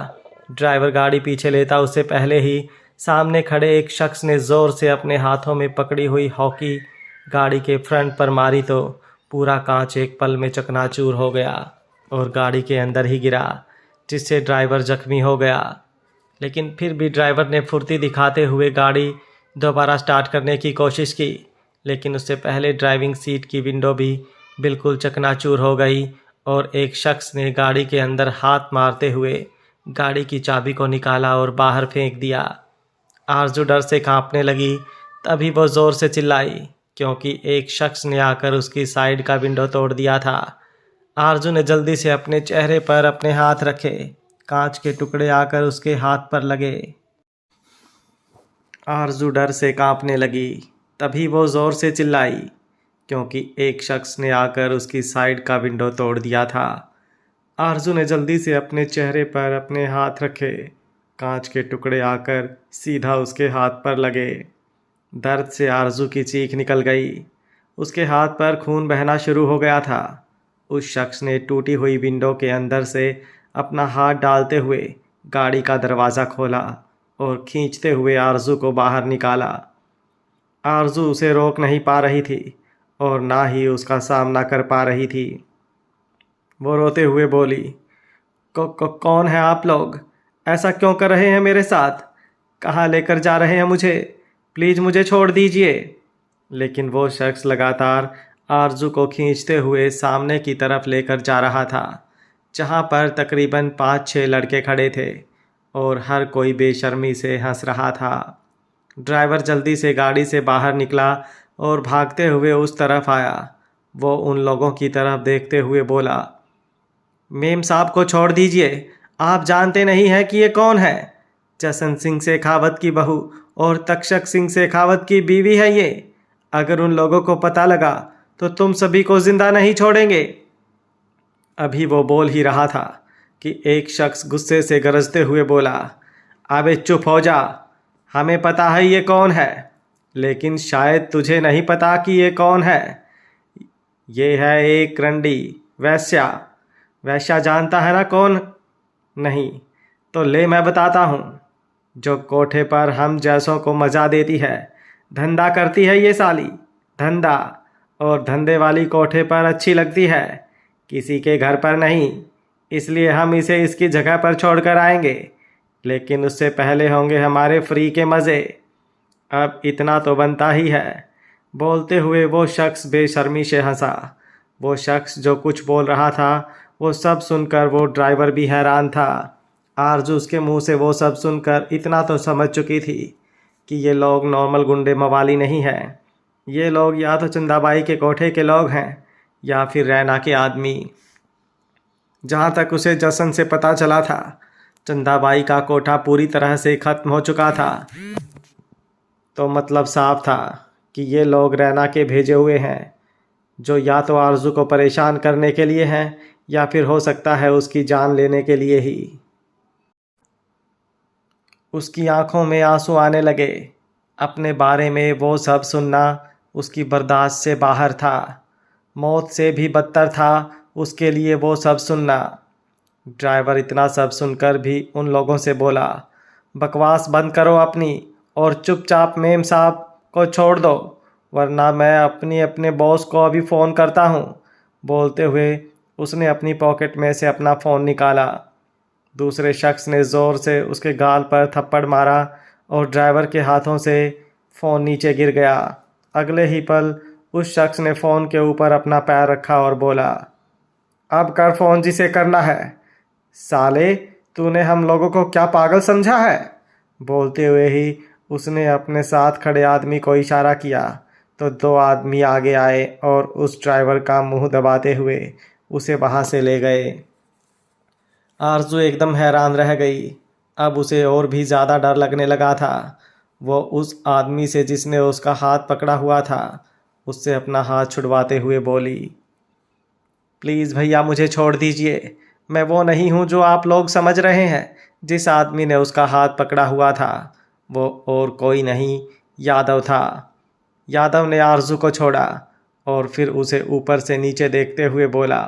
ड्राइवर गाड़ी पीछे लेता उससे पहले ही सामने खड़े एक शख्स ने ज़ोर से अपने हाथों में पकड़ी हुई हॉकी गाड़ी के फ्रंट पर मारी तो पूरा कांच एक पल में चकनाचूर हो गया और गाड़ी के अंदर ही गिरा, जिससे ड्राइवर जख्मी हो गया। लेकिन फिर भी ड्राइवर ने फुर्ती दिखाते हुए गाड़ी दोबारा स्टार्ट करने की कोशिश की, लेकिन उससे पहले ड्राइविंग सीट की विंडो भी बिल्कुल चकनाचूर हो गई और एक शख्स ने गाड़ी के अंदर हाथ मारते हुए गाड़ी की चाबी को निकाला और बाहर फेंक दिया। आरजू डर से कांपने लगी। तभी वो ज़ोर से चिल्लाई क्योंकि एक शख्स ने आकर उसकी साइड का विंडो तोड़ दिया था। आरजू ने जल्दी से अपने चेहरे पर अपने हाथ रखे। कांच के टुकड़े आकर उसके हाथ पर लगे। आरजू डर से कांपने लगी। तभी वो ज़ोर से चिल्लाई क्योंकि एक शख्स ने आकर उसकी साइड का विंडो तोड़ दिया था। आरजू ने जल्दी से अपने चेहरे पर अपने हाथ रखे। कांच के टुकड़े आकर सीधा उसके हाथ पर लगे। दर्द से आरजू की चीख निकल गई। उसके हाथ पर खून बहना शुरू हो गया था। उस शख्स ने टूटी हुई विंडो के अंदर से अपना हाथ डालते हुए गाड़ी का दरवाज़ा खोला और खींचते हुए आरजू को बाहर निकाला। आरजू उसे रोक नहीं पा रही थी और ना ही उसका सामना कर पा रही थी। वो रोते हुए बोली, कौन है आप लोग? ऐसा क्यों कर रहे हैं मेरे साथ? कहाँ लेकर जा रहे हैं मुझे? प्लीज़ मुझे छोड़ दीजिए। लेकिन वो शख्स लगातार आरजू को खींचते हुए सामने की तरफ लेकर जा रहा था, जहाँ पर तकरीबन 5-6 लड़के खड़े थे और हर कोई बेशर्मी से हंस रहा था। ड्राइवर जल्दी से गाड़ी से बाहर निकला और भागते हुए उस तरफ आया। वो उन लोगों की तरफ देखते हुए बोला, मेम साहब को छोड़ दीजिए। आप जानते नहीं हैं कि ये कौन है? जसन सिंह शेखावत की बहू और तक्षक सिंह शेखावत की बीवी है ये। अगर उन लोगों को पता लगा तो तुम सभी को जिंदा नहीं छोड़ेंगे। अभी वो बोल ही रहा था कि एक शख्स गुस्से से गरजते हुए बोला, अबे चुप हो जा, हमें पता है ये कौन है, लेकिन शायद तुझे नहीं पता कि ये कौन है। ये है एक रंडी वैश्या। वैश्या जानता है ना कौन? नहीं तो ले मैं बताता हूँ। जो कोठे पर हम जैसों को मज़ा देती है, धंधा करती है ये साली, धंधा। और धंधे वाली कोठे पर अच्छी लगती है, किसी के घर पर नहीं। इसलिए हम इसे इसकी जगह पर छोड़कर आएंगे, लेकिन उससे पहले होंगे हमारे फ्री के मज़े। अब इतना तो बनता ही है। बोलते हुए वो शख्स बेशर्मी से हंसा। वो शख्स जो कुछ बोल रहा था वो सब सुनकर वो ड्राइवर भी हैरान था। आरजू उसके मुंह से वो सब सुनकर इतना तो समझ चुकी थी कि ये लोग नॉर्मल गुंडे मवाली नहीं हैं। ये लोग या तो चंदाबाई के कोठे के लोग हैं या फिर रैना के आदमी। जहाँ तक उसे जशन से पता चला था, चंदाबाई का कोठा पूरी तरह से ख़त्म हो चुका था। तो मतलब साफ था कि ये लोग रैना के भेजे हुए हैं, जो या तो आरजू को परेशान करने के लिए हैं या फिर हो सकता है उसकी जान लेने के लिए ही। उसकी आंखों में आंसू आने लगे। अपने बारे में वो सब सुनना उसकी बर्दाश्त से बाहर था। मौत से भी बदतर था उसके लिए वो सब सुनना। ड्राइवर इतना सब सुनकर भी उन लोगों से बोला, बकवास बंद करो अपनी और चुपचाप मेम साहब को छोड़ दो, वरना मैं अपने बॉस को अभी फ़ोन करता हूँ। बोलते हुए उसने अपनी पॉकेट में से अपना फ़ोन निकाला। दूसरे शख्स ने ज़ोर से उसके गाल पर थप्पड़ मारा और ड्राइवर के हाथों से फ़ोन नीचे गिर गया। अगले ही पल उस शख्स ने फ़ोन के ऊपर अपना पैर रखा और बोला, अब कर फ़ोन जिसे करना है। साले, तूने हम लोगों को क्या पागल समझा है? बोलते हुए ही उसने अपने साथ खड़े आदमी को इशारा किया तो दो आदमी आगे आए और उस ड्राइवर का मुंह दबाते हुए उसे वहाँ से ले गए। आरजू एकदम हैरान रह गई। अब उसे और भी ज़्यादा डर लगने लगा था। वो उस आदमी से जिसने उसका हाथ पकड़ा हुआ था, उससे अपना हाथ छुड़वाते हुए बोली, प्लीज़ भैया मुझे छोड़ दीजिए। मैं वो नहीं हूँ जो आप लोग समझ रहे हैं। जिस आदमी ने उसका हाथ पकड़ा हुआ था वो और कोई नहीं, यादव था। यादव ने आरजू को छोड़ा और फिर उसे ऊपर से नीचे देखते हुए बोला,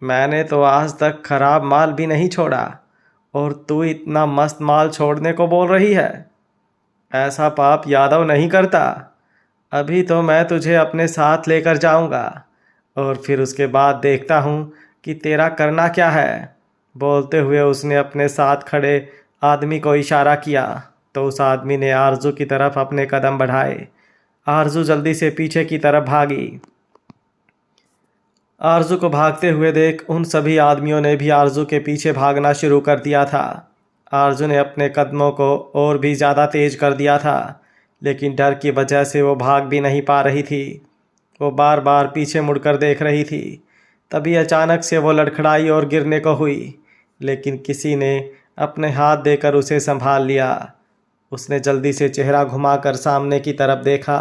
मैंने तो आज तक खराब माल भी नहीं छोड़ा और तू इतना मस्त माल छोड़ने को बोल रही है। ऐसा पाप यादव नहीं करता। अभी तो मैं तुझे अपने साथ लेकर जाऊंगा और फिर उसके बाद देखता हूँ कि तेरा करना क्या है। बोलते हुए उसने अपने साथ खड़े आदमी को इशारा किया तो उस आदमी ने आरजू की तरफ अपने कदम बढ़ाए। आरजू जल्दी से पीछे की तरफ भागी। आरजू को भागते हुए देख उन सभी आदमियों ने भी आरजू के पीछे भागना शुरू कर दिया था। आरजू ने अपने कदमों को और भी ज़्यादा तेज कर दिया था, लेकिन डर की वजह से वो भाग भी नहीं पा रही थी। वो बार बार पीछे मुड़कर देख रही थी। तभी अचानक से वो लड़खड़ाई और गिरने को हुई, लेकिन किसी ने अपने हाथ देकर उसे संभाल लिया। उसने जल्दी से चेहरा घुमाकर सामने की तरफ देखा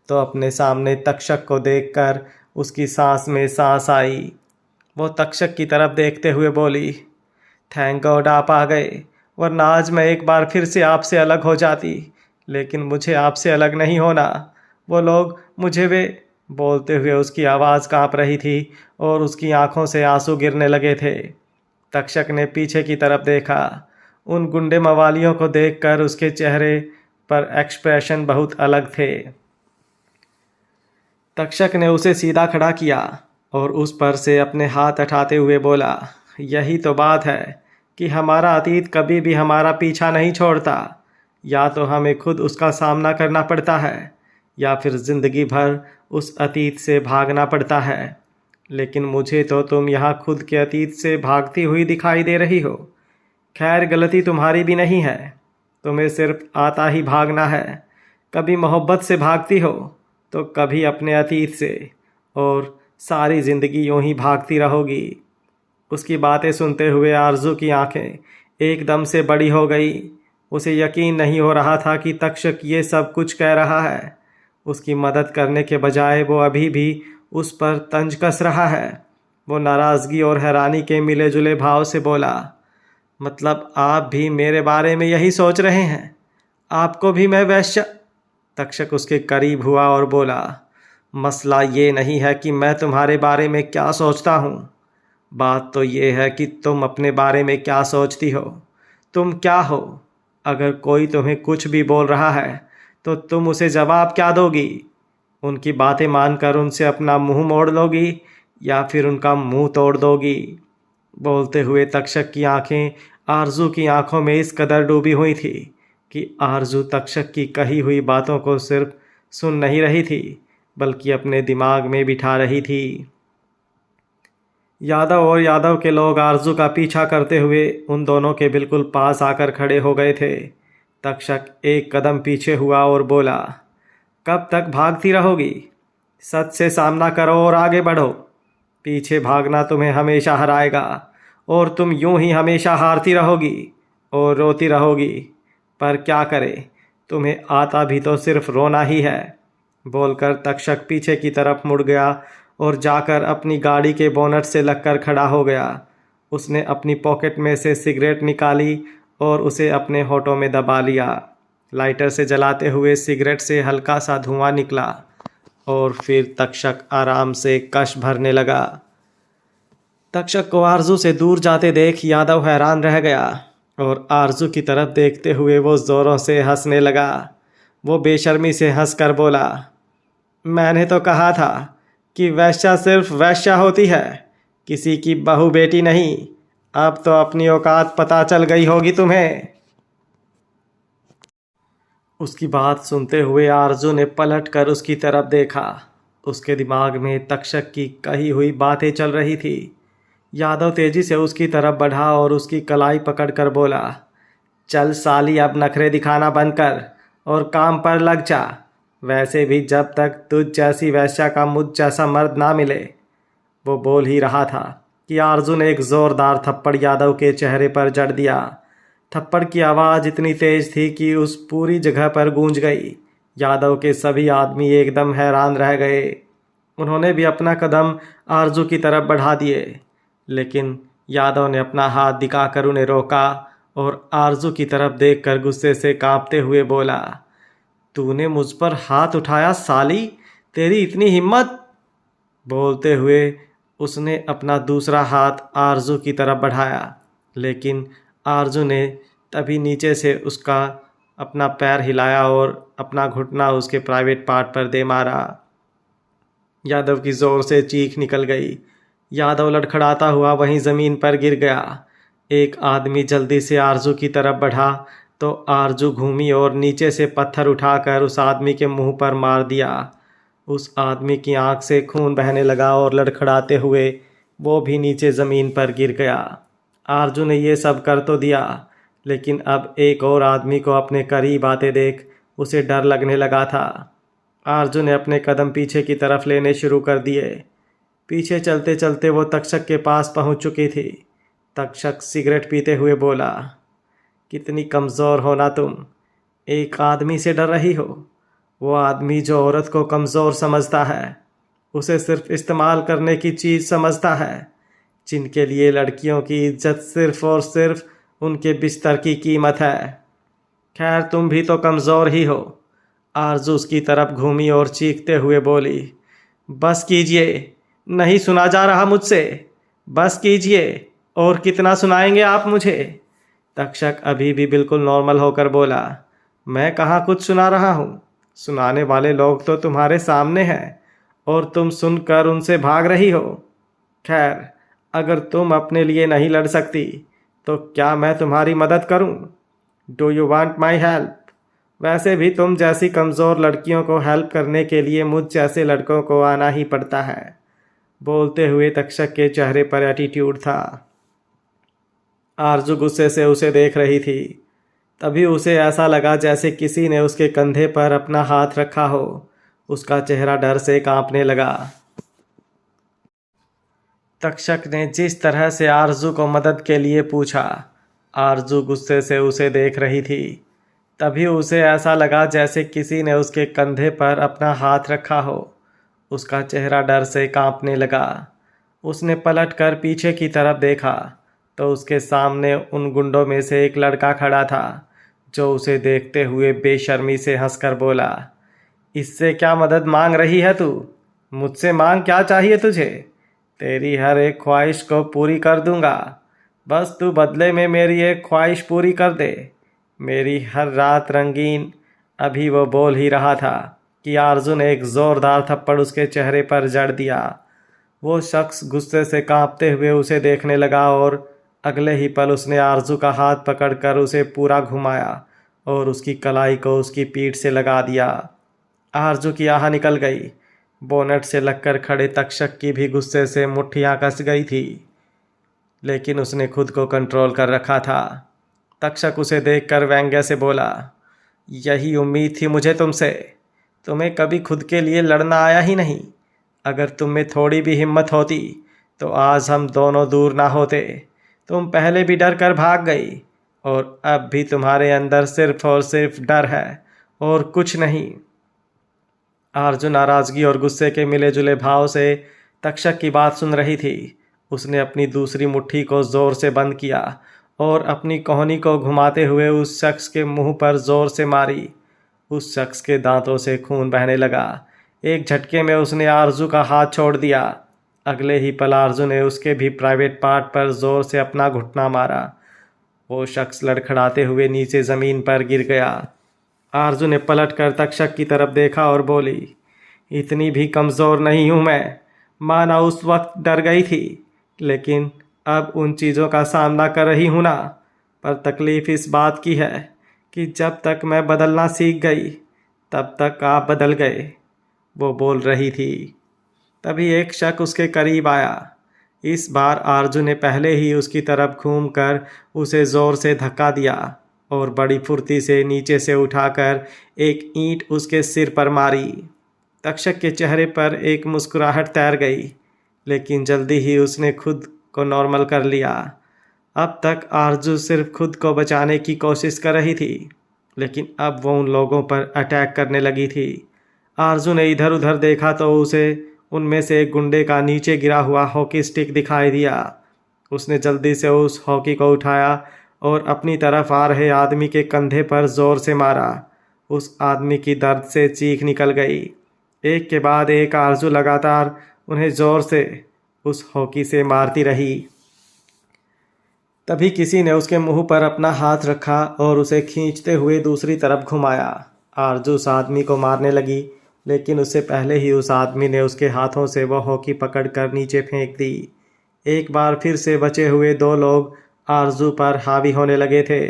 तो अपने सामने तक्षक को देखकर उसकी सांस में सांस आई। वो तक्षक की तरफ देखते हुए बोली, थैंक गॉड आप आ गए, वरना आज मैं एक बार फिर से आपसे अलग हो जाती। लेकिन मुझे आपसे अलग नहीं होना। वो लोग मुझे वे बोलते हुए उसकी आवाज़ कांप रही थी और उसकी आंखों से आंसू गिरने लगे थे। तक्षक ने पीछे की तरफ देखा। उन गुंडे मवालियों को देखकर उसके चेहरे पर एक्सप्रेशन बहुत अलग थे। तक्षक ने उसे सीधा खड़ा किया और उस पर से अपने हाथ उठाते हुए बोला, यही तो बात है कि हमारा अतीत कभी भी हमारा पीछा नहीं छोड़ता। या तो हमें खुद उसका सामना करना पड़ता है या फिर ज़िंदगी भर उस अतीत से भागना पड़ता है। लेकिन मुझे तो तुम यहाँ खुद के अतीत से भागती हुई दिखाई दे रही हो। खैर, गलती तुम्हारी भी नहीं है, तुम्हें सिर्फ आता ही भागना है। कभी मोहब्बत से भागती हो तो कभी अपने अतीत से, और सारी ज़िंदगी यूं ही भागती रहोगी। उसकी बातें सुनते हुए आरजू की आंखें एकदम से बड़ी हो गई। उसे यकीन नहीं हो रहा था कि तक्षक ये सब कुछ कह रहा है। उसकी मदद करने के बजाय वो अभी भी उस पर तंज कस रहा है। वो नाराज़गी और हैरानी के मिले जुले भाव से बोला, मतलब आप भी मेरे बारे में यही सोच रहे हैं? आपको भी मैं वैश्य? तक्षक उसके करीब हुआ और बोला, मसला ये नहीं है कि मैं तुम्हारे बारे में क्या सोचता हूँ। बात तो ये है कि तुम अपने बारे में क्या सोचती हो। तुम क्या हो? अगर कोई तुम्हें कुछ भी बोल रहा है तो तुम उसे जवाब क्या दोगी? उनकी बातें मानकर उनसे अपना मुंह मोड़ लोगी या फिर उनका मुंह तोड़ दोगी? बोलते हुए तक्षक की आंखें आरजू की आंखों में इस कदर डूबी हुई थी कि आरजू तक्षक की कही हुई बातों को सिर्फ सुन नहीं रही थी बल्कि अपने दिमाग में बिठा रही थी। यादव और यादव के लोग आरजू का पीछा करते हुए उन दोनों के बिल्कुल पास आकर खड़े हो गए थे। तक्षक एक कदम पीछे हुआ और बोला, कब तक भागती रहोगी? सच से सामना करो और आगे बढ़ो। पीछे भागना तुम्हें हमेशा हराएगा और तुम यूं ही हमेशा हारती रहोगी और रोती रहोगी। पर क्या करे, तुम्हें आता भी तो सिर्फ रोना ही है। बोलकर तक्षक पीछे की तरफ मुड़ गया और जाकर अपनी गाड़ी के बोनट से लगकर खड़ा हो गया। उसने अपनी पॉकेट में से सिगरेट निकाली और उसे अपने होठों में दबा लिया। लाइटर से जलाते हुए सिगरेट से हल्का सा धुआं निकला और फिर तक्षक आराम से कश भरने लगा। तक्षक को आरजू से दूर जाते देख यादव हैरान रह गया और आरजू की तरफ देखते हुए वो ज़ोरों से हंसने लगा। वो बेशर्मी से हंसकर बोला, मैंने तो कहा था कि वैश्या सिर्फ वैश्या होती है, किसी की बहू बेटी नहीं। अब तो अपनी औकात पता चल गई होगी तुम्हें। उसकी बात सुनते हुए आरजू ने पलट कर उसकी तरफ देखा। उसके दिमाग में तक्षक की कही हुई बातें चल रही थी। यादव तेजी से उसकी तरफ बढ़ा और उसकी कलाई पकड़कर बोला, चल साली, अब नखरे दिखाना बंद कर और काम पर लग जा। वैसे भी जब तक तुझ जैसी वैश्या का मुझ जैसा मर्द ना मिले। वो बोल ही रहा था कि आरजू ने एक ज़ोरदार थप्पड़ यादव के चेहरे पर जड़ दिया। थप्पड़ की आवाज़ इतनी तेज थी कि उस पूरी जगह पर गूंज गई। यादव के सभी आदमी एकदम हैरान रह गए। उन्होंने भी अपना कदम आरजू की तरफ बढ़ा दिए, लेकिन यादव ने अपना हाथ दिखाकर उन्हें रोका और आरजू की तरफ देखकर गुस्से से कांपते हुए बोला, तूने मुझ पर हाथ उठाया साली, तेरी इतनी हिम्मत? बोलते हुए उसने अपना दूसरा हाथ आरजू की तरफ बढ़ाया, लेकिन आरजू ने तभी नीचे से उसका अपना पैर हिलाया और अपना घुटना उसके प्राइवेट पार्ट पर दे मारा। यादव की ज़ोर से चीख निकल गई। यादव लड़खड़ाता हुआ वहीं ज़मीन पर गिर गया। एक आदमी जल्दी से आरजू की तरफ बढ़ा तो आरजू घूमी और नीचे से पत्थर उठाकर उस आदमी के मुंह पर मार दिया। उस आदमी की आंख से खून बहने लगा और लड़खड़ाते हुए वो भी नीचे ज़मीन पर गिर गया। आरजू ने ये सब कर तो दिया, लेकिन अब एक और आदमी को अपने करीब आते देख उसे डर लगने लगा था। आरजू ने अपने कदम पीछे की तरफ लेने शुरू कर दिए। पीछे चलते चलते वो तक्षक के पास पहुंच चुकी थी। तक्षक सिगरेट पीते हुए बोला, कितनी कमज़ोर हो ना तुम, एक आदमी से डर रही हो। वो आदमी जो औरत को कमज़ोर समझता है, उसे सिर्फ इस्तेमाल करने की चीज़ समझता है, जिनके लिए लड़कियों की इज्जत सिर्फ और सिर्फ उनके बिस्तर की कीमत है। खैर, तुम भी तो कमज़ोर ही हो। आरजू उसकी तरफ घूमी और चीखते हुए बोली, बस कीजिए, नहीं सुना जा रहा मुझसे, बस कीजिए, और कितना सुनाएंगे आप मुझे? तक्षक अभी भी बिल्कुल नॉर्मल होकर बोला, मैं कहाँ कुछ सुना रहा हूँ, सुनाने वाले लोग तो तुम्हारे सामने हैं और तुम सुनकर उनसे भाग रही हो। खैर, अगर तुम अपने लिए नहीं लड़ सकती तो क्या मैं तुम्हारी मदद करूँ? Do you want my help? वैसे भी तुम जैसी कमज़ोर लड़कियों को हेल्प करने के लिए मुझ जैसे लड़कों को आना ही पड़ता है। बोलते हुए तक्षक के चेहरे पर एटीट्यूड था। आरजू गुस्से से उसे देख रही थी। तभी उसे ऐसा लगा जैसे किसी ने उसके कंधे पर अपना हाथ रखा हो। उसका चेहरा डर से कांपने लगा। तक्षक ने जिस तरह से आरजू को मदद के लिए पूछा, आरजू गुस्से से उसे देख रही थी। तभी उसे ऐसा लगा जैसे किसी ने उसके कंधे पर अपना हाथ रखा हो। उसका चेहरा डर से कांपने लगा। उसने पलटकर पीछे की तरफ देखा तो उसके सामने उन गुंडों में से एक लड़का खड़ा था, जो उसे देखते हुए बेशर्मी से हंसकर बोला, इससे क्या मदद मांग रही है तू? मुझसे मांग, क्या चाहिए तुझे? तेरी हर एक ख्वाहिश को पूरी कर दूंगा। बस तू बदले में मेरी एक ख्वाहिश पूरी कर दे, मेरी हर रात रंगीन। अभी वो बोल ही रहा था कि आरजू ने एक ज़ोरदार थप्पड़ उसके चेहरे पर जड़ दिया। वो शख्स गुस्से से कांपते हुए उसे देखने लगा और अगले ही पल उसने आरजू का हाथ पकड़कर उसे पूरा घुमाया और उसकी कलाई को उसकी पीठ से लगा दिया। आरजू की आह निकल गई। बोनट से लगकर खड़े तक्षक की भी गुस्से से मुट्ठियां कस गई थी, लेकिन उसने खुद को कंट्रोल कर रखा था। तक्षक उसे देखकर व्यंग्य से बोला, यही उम्मीद थी मुझे तुमसे। तुम्हें कभी खुद के लिए लड़ना आया ही नहीं। अगर तुम में थोड़ी भी हिम्मत होती तो आज हम दोनों दूर ना होते। तुम पहले भी डर कर भाग गई और अब भी तुम्हारे अंदर सिर्फ और सिर्फ डर है और कुछ नहीं। आरजू नाराजगी और गुस्से के मिले जुले भाव से तक्षक की बात सुन रही थी। उसने अपनी दूसरी मुट्ठी को जोर से बंद किया और अपनी कोहनी को घुमाते हुए उस शख्स के मुंह पर जोर से मारी। उस शख्स के दांतों से खून बहने लगा। एक झटके में उसने आरजू का हाथ छोड़ दिया। अगले ही पल आरजू ने उसके भी प्राइवेट पार्ट पर जोर से अपना घुटना मारा। वो शख्स लड़खड़ाते हुए नीचे ज़मीन पर गिर गया। आरजू ने पलटकर तक्षक की तरफ देखा और बोली, इतनी भी कमज़ोर नहीं हूँ मैं। माना उस वक्त डर गई थी, लेकिन अब उन चीज़ों का सामना कर रही हूँ ना। पर तकलीफ़ इस बात की है कि जब तक मैं बदलना सीख गई तब तक आप बदल गए। वो बोल रही थी, तभी एक शख्स उसके करीब आया। इस बार आरजू ने पहले ही उसकी तरफ घूमकर उसे ज़ोर से धक्का दिया और बड़ी फुर्ती से नीचे से उठाकर एक ईंट उसके सिर पर मारी। तक्षक के चेहरे पर एक मुस्कुराहट तैर गई, लेकिन जल्दी ही उसने खुद को नॉर्मल कर लिया। अब तक आरजू सिर्फ खुद को बचाने की कोशिश कर रही थी, लेकिन अब वो उन लोगों पर अटैक करने लगी थी। आरजू ने इधर उधर देखा तो उसे उनमें से एक गुंडे का नीचे गिरा हुआ हॉकी स्टिक दिखाई दिया। उसने जल्दी से उस हॉकी को उठाया और अपनी तरफ आ रहे आदमी के कंधे पर जोर से मारा। उस आदमी की दर्द से चीख निकल गई। एक के बाद एक आरजू लगातार उन्हें जोर से उस हॉकी से मारती रही। तभी किसी ने उसके मुंह पर अपना हाथ रखा और उसे खींचते हुए दूसरी तरफ घुमाया। आरजू उस आदमी को मारने लगी, लेकिन उससे पहले ही उस आदमी ने उसके हाथों से वह हॉकी पकड़कर नीचे फेंक दी। एक बार फिर से बचे हुए दो लोग आरजू पर हावी होने लगे थे।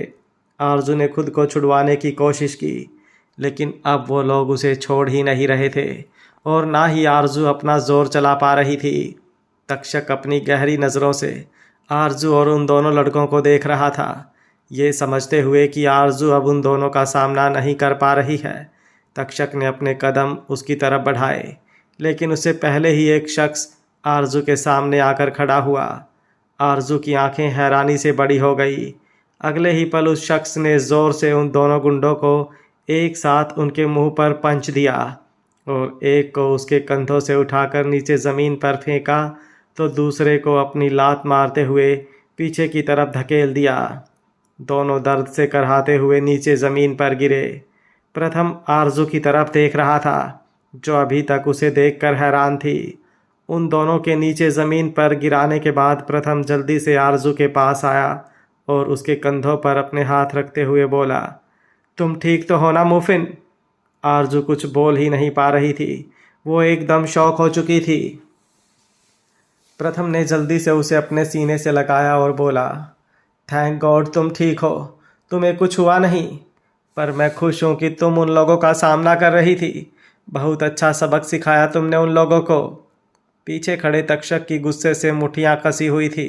आरजू ने खुद को छुड़वाने की कोशिश की, लेकिन अब वो लोग उसे छोड़ ही नहीं रहे थे और ना ही आरजू अपना जोर चला पा रही थी। तक्षक अपनी गहरी नज़रों से आरजू और उन दोनों लड़कों को देख रहा था, ये समझते हुए कि आरजू अब उन दोनों का सामना नहीं कर पा रही है। तक्षक ने अपने कदम उसकी तरफ बढ़ाए, लेकिन उससे पहले ही एक शख्स आरजू के सामने आकर खड़ा हुआ। आरजू की आंखें हैरानी से बड़ी हो गई। अगले ही पल उस शख्स ने ज़ोर से उन दोनों गुंडों को एक साथ उनके मुंह पर पंच दिया और एक को उसके कंधों से उठाकर नीचे ज़मीन पर फेंका तो दूसरे को अपनी लात मारते हुए पीछे की तरफ धकेल दिया। दोनों दर्द से कराहते हुए नीचे ज़मीन पर गिरे। प्रथम आरजू की तरफ देख रहा था, जो अभी तक उसे देखकर हैरान थी। उन दोनों के नीचे ज़मीन पर गिराने के बाद प्रथम जल्दी से आरजू के पास आया और उसके कंधों पर अपने हाथ रखते हुए बोला, तुम ठीक तो हो ना मुफिन? आरजू कुछ बोल ही नहीं पा रही थी। वो एकदम शॉक हो चुकी थी। प्रथम ने जल्दी से उसे अपने सीने से लगाया और बोला, थैंक गॉड तुम ठीक हो, तुम्हें कुछ हुआ नहीं। पर मैं खुश हूँ कि तुम उन लोगों का सामना कर रही थी। बहुत अच्छा सबक सिखाया तुमने उन लोगों को। पीछे खड़े तक्षक की गुस्से से मुट्ठियाँ कसी हुई थी।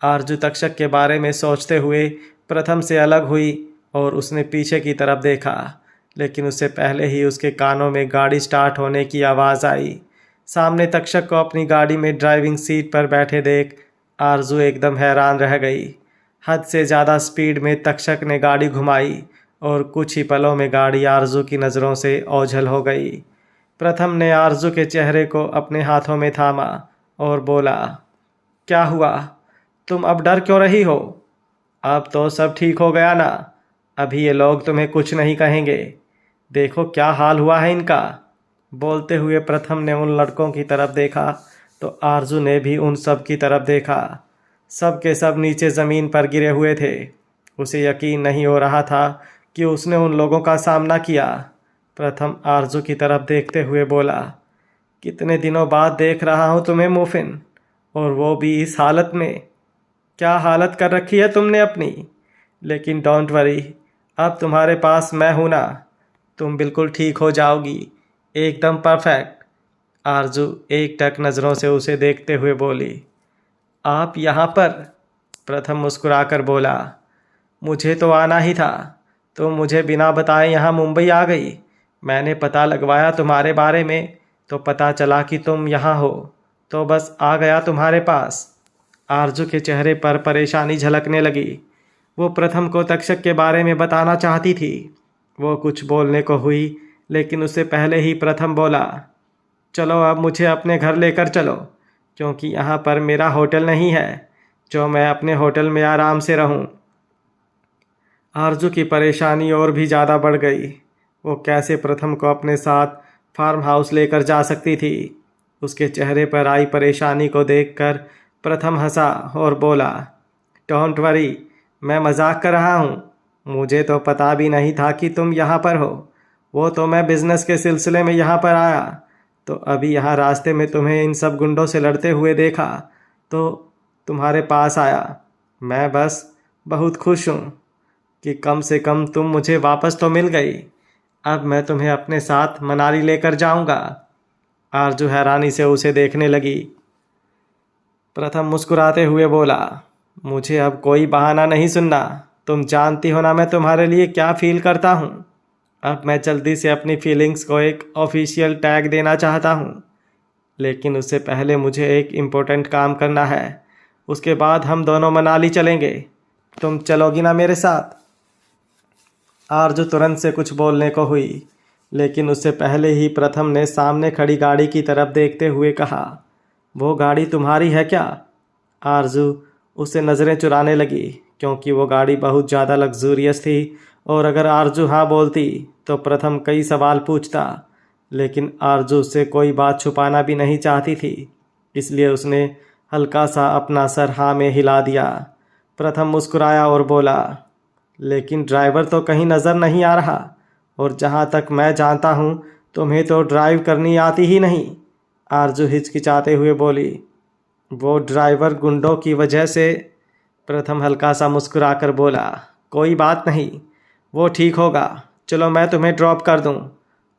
आरजू तक्षक के बारे में सोचते हुए प्रथम से अलग हुई और उसने पीछे की तरफ देखा, लेकिन उससे पहले ही उसके कानों में गाड़ी स्टार्ट होने की आवाज़ आई। सामने तक्षक को अपनी गाड़ी में ड्राइविंग सीट पर बैठे देख आरजू एकदम हैरान रह गई। हद से ज़्यादा स्पीड में तक्षक ने गाड़ी घुमाई और कुछ ही पलों में गाड़ी आरजू की नज़रों से ओझल हो गई। प्रथम ने आरजू के चेहरे को अपने हाथों में थामा और बोला, क्या हुआ? तुम अब डर क्यों रही हो? अब तो सब ठीक हो गया ना। अभी ये लोग तुम्हें कुछ नहीं कहेंगे। देखो क्या हाल हुआ है इनका। बोलते हुए प्रथम ने उन लड़कों की तरफ देखा तो आरजू ने भी उन सब की तरफ देखा। सब के सब नीचे ज़मीन पर गिरे हुए थे। उसे यकीन नहीं हो रहा था कि उसने उन लोगों का सामना किया। प्रथम आरजू की तरफ देखते हुए बोला, कितने दिनों बाद देख रहा हूँ तुम्हें मुफिन, और वो भी इस हालत में। क्या हालत कर रखी है तुमने अपनी। लेकिन डोंट वरी, अब तुम्हारे पास मैं हूँ ना। तुम बिल्कुल ठीक हो जाओगी, एकदम परफेक्ट। आरजू एक टक नज़रों से उसे देखते हुए बोली। आप यहाँ पर? प्रथम मुस्कुराकर बोला। मुझे तो आना ही था, तुम मुझे बिना बताए यहाँ मुंबई आ गई। मैंने पता लगवाया तुम्हारे बारे में तो पता चला कि तुम यहाँ हो, तो बस आ गया तुम्हारे पास। आरजू के चेहरे पर परेशानी झलकने लगी। वो प्रथम को तक्षक के बारे में बताना चाहती थी। वो कुछ बोलने को हुई, लेकिन उससे पहले ही प्रथम बोला, चलो अब मुझे अपने घर लेकर चलो, क्योंकि यहाँ पर मेरा होटल नहीं है जो मैं अपने होटल में आराम से रहूं। आरजू की परेशानी और भी ज़्यादा बढ़ गई। वो कैसे प्रथम को अपने साथ फार्म हाउस लेकर जा सकती थी। उसके चेहरे पर आई परेशानी को देखकर प्रथम हंसा और बोला, डोंट वरी, मैं मजाक कर रहा हूँ। मुझे तो पता भी नहीं था कि तुम यहाँ पर हो। वो तो मैं बिज़नेस के सिलसिले में यहाँ पर आया, तो अभी यहाँ रास्ते में तुम्हें इन सब गुंडों से लड़ते हुए देखा तो तुम्हारे पास आया। मैं बस बहुत खुश हूँ कि कम से कम तुम मुझे वापस तो मिल गई। अब मैं तुम्हें अपने साथ मनाली लेकर जाऊँगा। आरजू हैरानी से उसे देखने लगी। प्रथम मुस्कुराते हुए बोला, मुझे अब कोई बहाना नहीं सुनना। तुम जानती हो ना मैं तुम्हारे लिए क्या फील करता हूँ। अब मैं जल्दी से अपनी फीलिंग्स को एक ऑफिशियल टैग देना चाहता हूँ, लेकिन उससे पहले मुझे एक इम्पोर्टेंट काम करना है। उसके बाद हम दोनों मनाली चलेंगे। तुम चलोगी ना मेरे साथ? आरजू तुरंत से कुछ बोलने को हुई, लेकिन उससे पहले ही प्रथम ने सामने खड़ी गाड़ी की तरफ देखते हुए कहा, वो गाड़ी तुम्हारी है क्या? आरजू उससे नज़रें चुराने लगी, क्योंकि वो गाड़ी बहुत ज़्यादा लग्जूरियस थी और अगर आरजू हाँ बोलती तो प्रथम कई सवाल पूछता, लेकिन आरजू उससे कोई बात छुपाना भी नहीं चाहती थी, इसलिए उसने हल्का सा अपना सर हाँ में हिला दिया। प्रथम मुस्कुराया और बोला, लेकिन ड्राइवर तो कहीं नज़र नहीं आ रहा, और जहाँ तक मैं जानता हूँ तुम्हें तो ड्राइव करनी आती ही नहीं। आरजू हिचकिचाते हुए बोली, वो ड्राइवर गुंडों की वजह से। प्रथम हल्का सा मुस्कुराकर बोला, कोई बात नहीं, वो ठीक होगा, चलो मैं तुम्हें ड्रॉप कर दूं।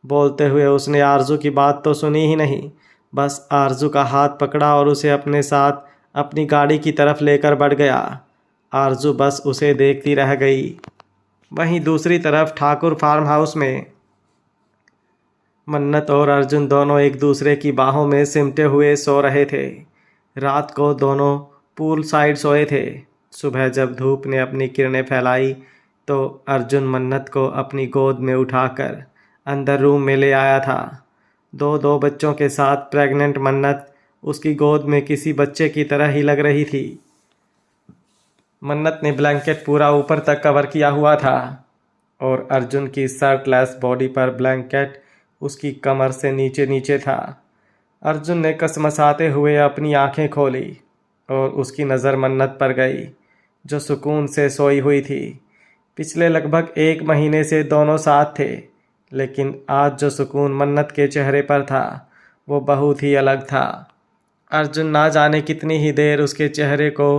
बोलते हुए उसने आरजू की बात तो सुनी ही नहीं, बस आरजू का हाथ पकड़ा और उसे अपने साथ अपनी गाड़ी की तरफ लेकर बढ़ गया। आरजू बस उसे देखती रह गई। वहीं दूसरी तरफ ठाकुर फार्म हाउस में मन्नत और अर्जुन दोनों एक दूसरे की बाहों में सिमटे हुए सो रहे थे। रात को दोनों पूल साइड सोए थे। सुबह जब धूप ने अपनी किरणें फैलाई तो अर्जुन मन्नत को अपनी गोद में उठाकर अंदर रूम में ले आया था। दो दो बच्चों के साथ प्रेग्नेंट मन्नत उसकी गोद में किसी बच्चे की तरह ही लग रही थी। मन्नत ने ब्लैंकेट पूरा ऊपर तक कवर किया हुआ था और अर्जुन की शर्टलेस बॉडी पर ब्लैंकेट उसकी कमर से नीचे नीचे था। अर्जुन ने कसमसाते हुए अपनी आंखें खोली और उसकी नज़र मन्नत पर गई, जो सुकून से सोई हुई थी। पिछले लगभग 1 महीने से दोनों साथ थे, लेकिन आज जो सुकून मन्नत के चेहरे पर था वो बहुत ही अलग था। अर्जुन ना जाने कितनी ही देर उसके चेहरे को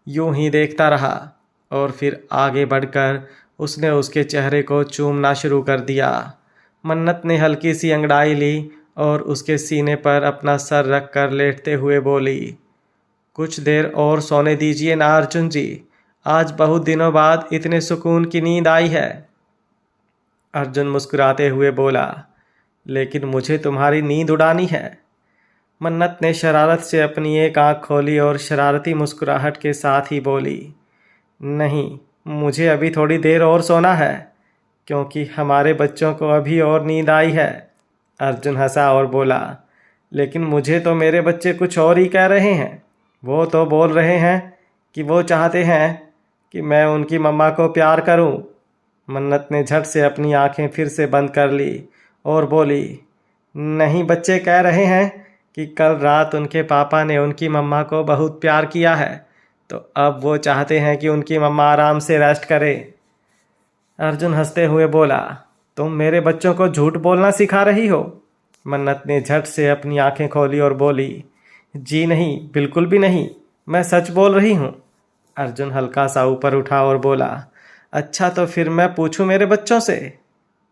यूं ही देखता रहा और फिर आगे बढ़कर उसने उसके चेहरे को चूमना शुरू कर दिया। मन्नत ने हल्की सी अंगड़ाई ली और उसके सीने पर अपना सर रख कर लेटते हुए बोली, कुछ देर और सोने दीजिए ना अर्जुन जी, आज बहुत दिनों बाद इतने सुकून की नींद आई है। अर्जुन मुस्कुराते हुए बोला, लेकिन मुझे तुम्हारी नींद उड़ानी है। मन्नत ने शरारत से अपनी एक आंख खोली और शरारती मुस्कुराहट के साथ ही बोली, नहीं, मुझे अभी थोड़ी देर और सोना है, क्योंकि हमारे बच्चों को अभी और नींद आई है। अर्जुन हंसा और बोला, लेकिन मुझे तो मेरे बच्चे कुछ और ही कह रहे हैं। वो तो बोल रहे हैं कि वो चाहते हैं कि मैं उनकी मम्मा को प्यार करूं। मन्नत ने झट से अपनी आंखें फिर से बंद कर ली और बोली, नहीं, बच्चे कह रहे हैं कि कल रात उनके पापा ने उनकी मम्मा को बहुत प्यार किया है, तो अब वो चाहते हैं कि उनकी मम्मा आराम से रेस्ट करे। अर्जुन हंसते हुए बोला, तुम मेरे बच्चों को झूठ बोलना सिखा रही हो? मन्नत ने झट से अपनी आंखें खोली और बोली, जी नहीं, बिल्कुल भी नहीं, मैं सच बोल रही हूँ। अर्जुन हल्का सा ऊपर उठा और बोला, अच्छा तो फिर मैं पूछूं मेरे बच्चों से?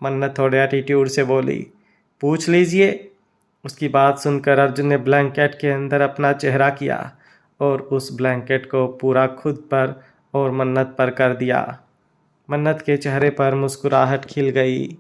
मन्नत थोड़े एटीट्यूड से बोली, पूछ लीजिए। उसकी बात सुनकर अर्जुन ने ब्लैंकेट के अंदर अपना चेहरा किया और उस ब्लैंकेट को पूरा खुद पर और मन्नत पर कर दिया। मन्नत के चेहरे पर मुस्कुराहट खिल गई।